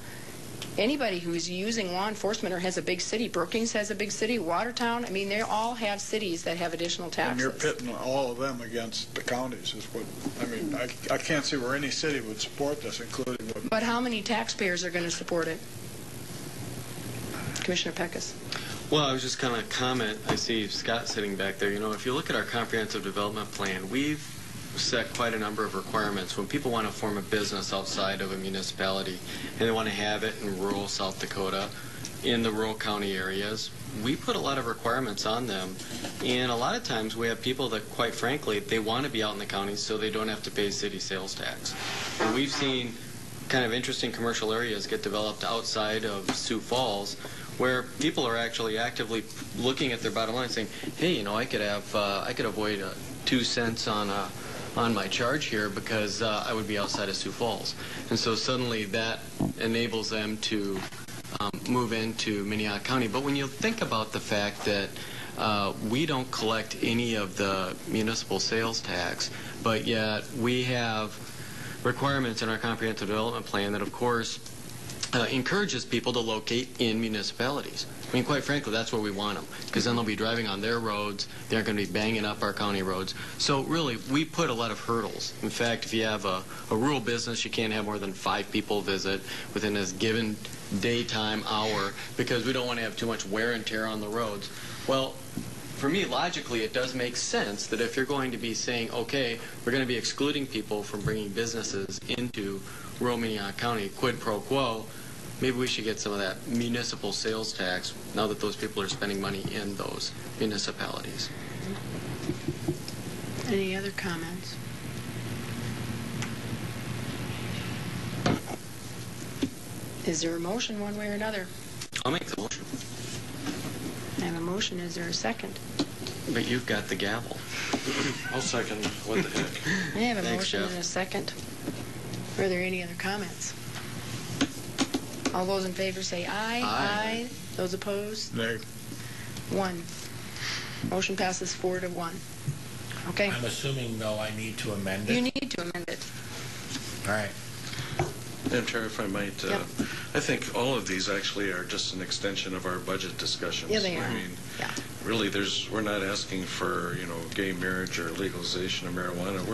anybody who's using law enforcement or has a big city, Brookings has a big city, Watertown, they all have cities that have additional taxes. And you're pitting all of them against the counties is what, I can't see where any city would support this, including what... But how many taxpayers are going to support it? Commissioner Peckus. Well, I was just going to comment. I see Scott sitting back there. If you look at our comprehensive development plan, we've set quite a number of requirements. When people want to form a business outside of a municipality and they want to have it in rural South Dakota, in the rural county areas, we put a lot of requirements on them. And a lot of times we have people that, quite frankly, they want to be out in the counties so they don't have to pay city sales tax. And we've seen kind of interesting commercial areas get developed outside of Sioux Falls where people are actually actively looking at their bottom line saying, hey, I could avoid 2 cents on my charge here because I would be outside of Sioux Falls. And so suddenly that enables them to move into Minnehaha County. But when you think about the fact that we don't collect any of the municipal sales tax, but yet we have requirements in our comprehensive development plan that, of course, encourages people to locate in municipalities. Quite frankly, that's where we want them, because then they'll be driving on their roads. They aren't going to be banging up our county roads. So really, we put a lot of hurdles. In fact, if you have a rural business, you can't have more than 5 people visit within a given daytime hour, because we don't want to have too much wear and tear on the roads. Well, for me, logically, it does make sense that if you're going to be saying, okay, we're going to be excluding people from bringing businesses into rural Minnehaha County, quid pro quo, maybe we should get some of that municipal sales tax now that those people are spending money in those municipalities. Any other comments? Is there a motion one way or another? I'll make the motion. I have a motion. Is there a second? But you've got the gavel. I'll second. What the heck? I have a Thanks, motion Jeff. and a second. Are there any other comments? All those in favor say aye. Aye. Those opposed? Nay. 1. Motion passes 4 to 1. Okay. I'm assuming, though, I need to amend it. You need to amend it. All right. Madam Chair, if I might, Yep. I think all of these actually are just an extension of our budget discussions. Yeah, they are. Yeah. Really, we're not asking for, gay marriage or legalization of marijuana.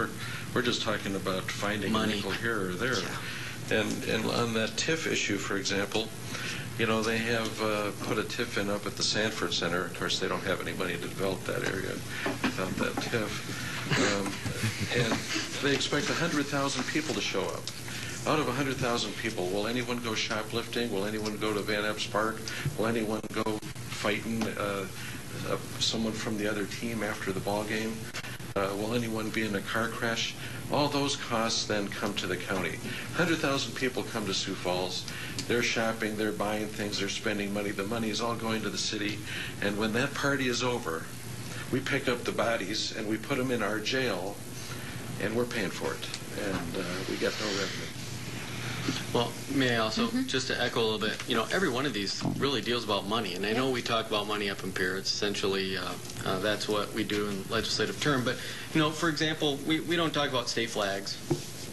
We're just talking about finding Money. a nickel here or there. Yeah. And on that TIF issue, for example, they have put a TIF in up at the Sanford Center. Of course, they don't have any money to develop that area without that TIF. And they expect 100,000 people to show up. Out of 100,000 people, will anyone go shoplifting? Will anyone go to Van Epps Park? Will anyone go fighting someone from the other team after the ball game? Will anyone be in a car crash? All those costs then come to the county. 100,000 people come to Sioux Falls. They're shopping, they're buying things, they're spending money. The money is all going to the city. And when that party is over, we pick up the bodies and we put them in our jail, and we're paying for it. And we get no revenue. Well, may I also, just to echo a little bit, every one of these really deals about money. And I know we talk about money up in here. It's essentially, that's what we do in legislative term. But, for example, we don't talk about state flags.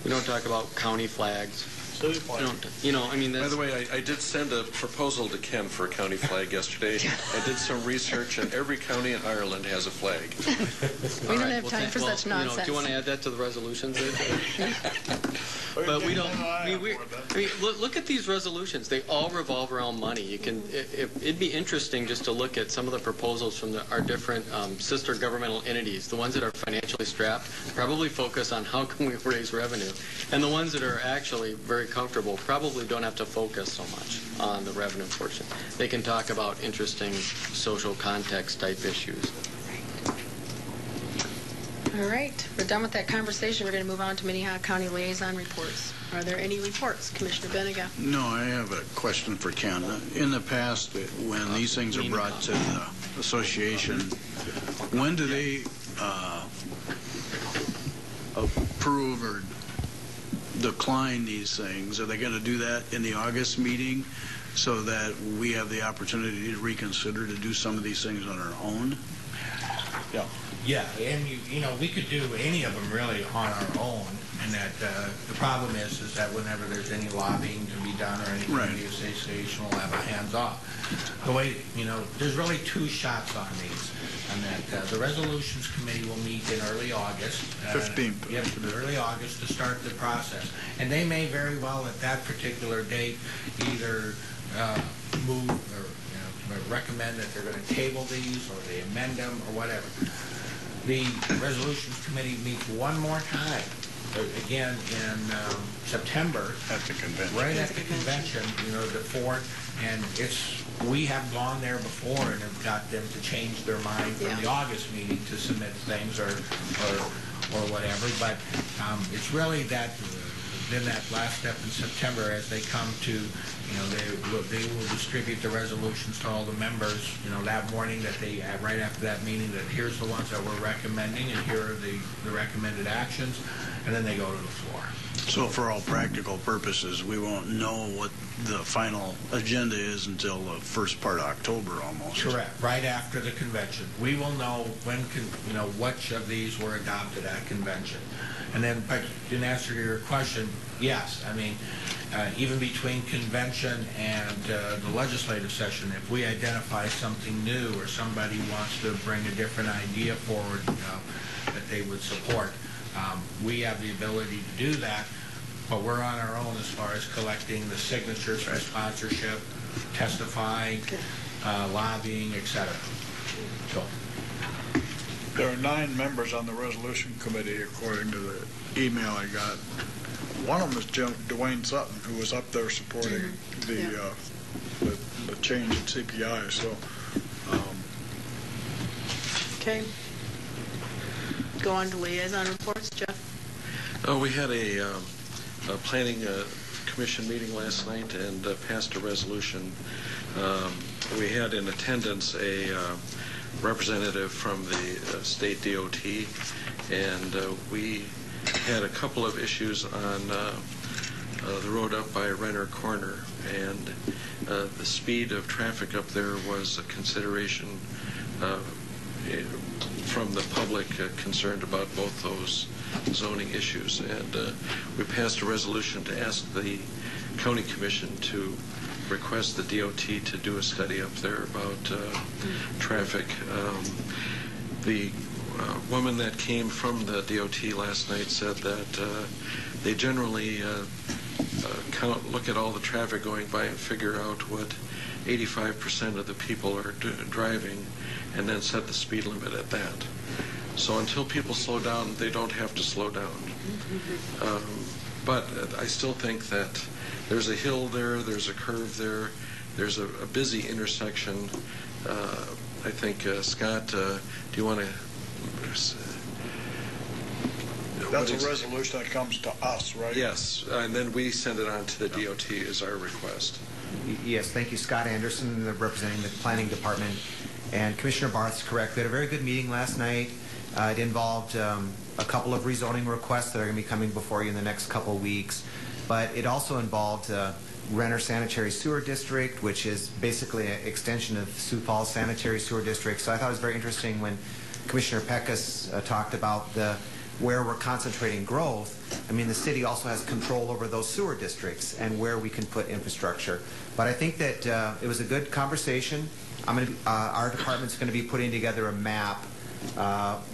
We don't talk about county flags. By the way, I did send a proposal to Ken for a county flag yesterday. I did some research, and every county in Ireland has a flag. We don't have time for such nonsense. Do you want to add that to the resolutions? But we don't. Look at these resolutions. They all revolve around money. It'd be interesting just to look at some of the proposals from our different sister governmental entities. The ones that are financially strapped probably focus on how can we raise revenue, and the ones that are actually very comfortable probably don't have to focus so much on the revenue portion. They can talk about interesting social context type issues. All right, we're done with that conversation. We're going to move on to Minnehaha County Liaison reports. Are there any reports? Commissioner Benega. No, I have a question for Ken. In the past, when these things are brought to the association, when do they approve or decline these things? Are they going to do that in the August meeting so that we have the opportunity to reconsider to do some of these things on our own? Yeah. Yeah, and we could do any of them really on our own, and that the problem is that whenever there's any lobbying to be done or anything, the association will have a hands off. The way, there's really two shots on these, and that the resolutions committee will meet in early August. 15th. Yep, early August to start the process. And they may very well at that particular date either move or recommend that they're going to table these or they amend them or whatever. The resolutions committee meets one more time, again in September. At the convention. Right at the convention, the 4th, and we have gone there before and have got them to change their mind from the August meeting to submit things or whatever. But it's really that. Then that last step in September, as they come to, they will distribute the resolutions to all the members, that morning that they have right after that meeting, that here's the ones that we're recommending and here are the recommended actions, and then they go to the floor. So for all practical purposes, we won't know what the final agenda is until the first part of October almost. Correct. Right after the convention. We will know which of these were adopted at convention. And then, but in answer to your question, yes. I mean, even between convention and the legislative session, if we identify something new or somebody wants to bring a different idea forward that they would support, we have the ability to do that, but we're on our own as far as collecting the signatures for sponsorship, testifying, lobbying, etc. So. There are 9 members on the resolution committee, according to the email I got. One of them is Dwayne Sutton, who was up there supporting the change in CPI. So, okay. Go on to liaison reports, Jeff. We had a planning commission meeting last night and passed a resolution. We had in attendance a representative from the state DOT, and we had a couple of issues on the road up by Renner Corner, and the speed of traffic up there was a consideration from the public concerned about both those zoning issues, and we passed a resolution to ask the county commission to request the DOT to do a study up there about traffic. The woman that came from the DOT last night said that they generally look at all the traffic going by and figure out what 85% of the people are driving and then set the speed limit at that. So until people slow down, they don't have to slow down. But I still think that there's a hill there, there's a curve there, there's a busy intersection. I think, Scott, do you want to... That's a resolution that comes to us, right? Yes, and then we send it on to the DOT as our request. Yes, thank you. Scott Anderson, representing the Planning Department. And Commissioner Barth's correct. We had a very good meeting last night. It involved a couple of rezoning requests that are going to be coming before you in the next couple of weeks. but it also involved Renner Sanitary Sewer District, which is basically an extension of Sioux Falls Sanitary Sewer District. So I thought it was very interesting when Commissioner Peckus talked about where we're concentrating growth. I mean, the city also has control over those sewer districts and where we can put infrastructure. But I think that it was a good conversation. Our department's going to be putting together a map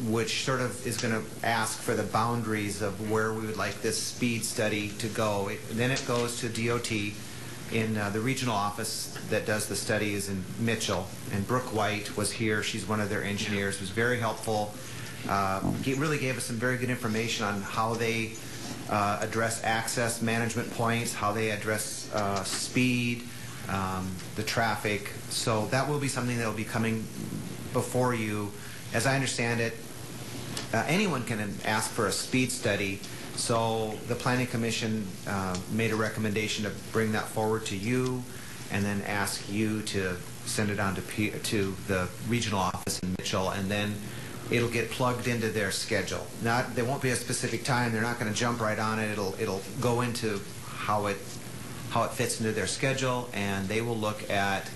which sort of is going to ask for the boundaries of where we would like this speed study to go. Then it goes to DOT. In the regional office that does the study is in Mitchell, and Brooke White was here. She's one of their engineers, was very helpful. Really gave us some very good information on how they address access management points, how they address speed, the traffic. So that will be something that will be coming before you. As I understand it, anyone can ask for a speed study. So the Planning Commission made a recommendation to bring that forward to you and then ask you to send it on to the regional office in Mitchell, and then it'll get plugged into their schedule. There won't be a specific time. They're not going to jump right on it. It'll go into how it fits into their schedule, and they will look at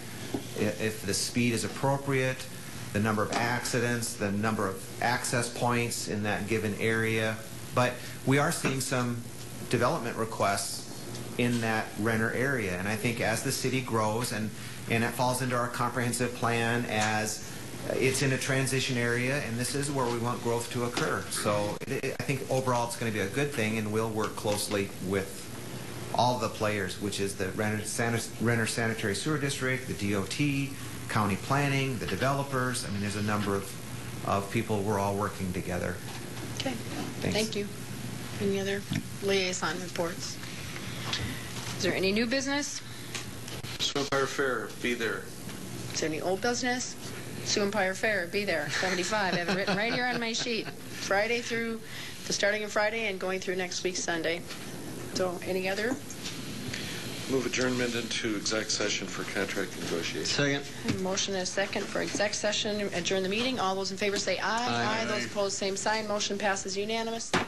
if the speed is appropriate, the number of accidents, the number of access points in that given area. But we are seeing some development requests in that Renner area, and I think as the city grows and it falls into our comprehensive plan as it's in a transition area, and this is where we want growth to occur. So I think overall it's going to be a good thing, and we'll work closely with all the players, which is the Renner Sanitary Sewer District, the DOT, county planning, the developers. I mean, there's a number of people. We're all working together. Okay. Thanks. Thank you. Any other liaison reports? Is there any new business? Sioux Empire Fair, be there. Is there any old business? Sioux Empire Fair, be there. 75. I have it written right here on my sheet. Friday through starting on Friday and going through next week Sunday. So any other? Move adjournment into exec session for contract negotiation. Second. Motion and a second for exec session. Adjourn the meeting. All those in favor say aye. Aye. Those opposed, same sign. Motion passes unanimously.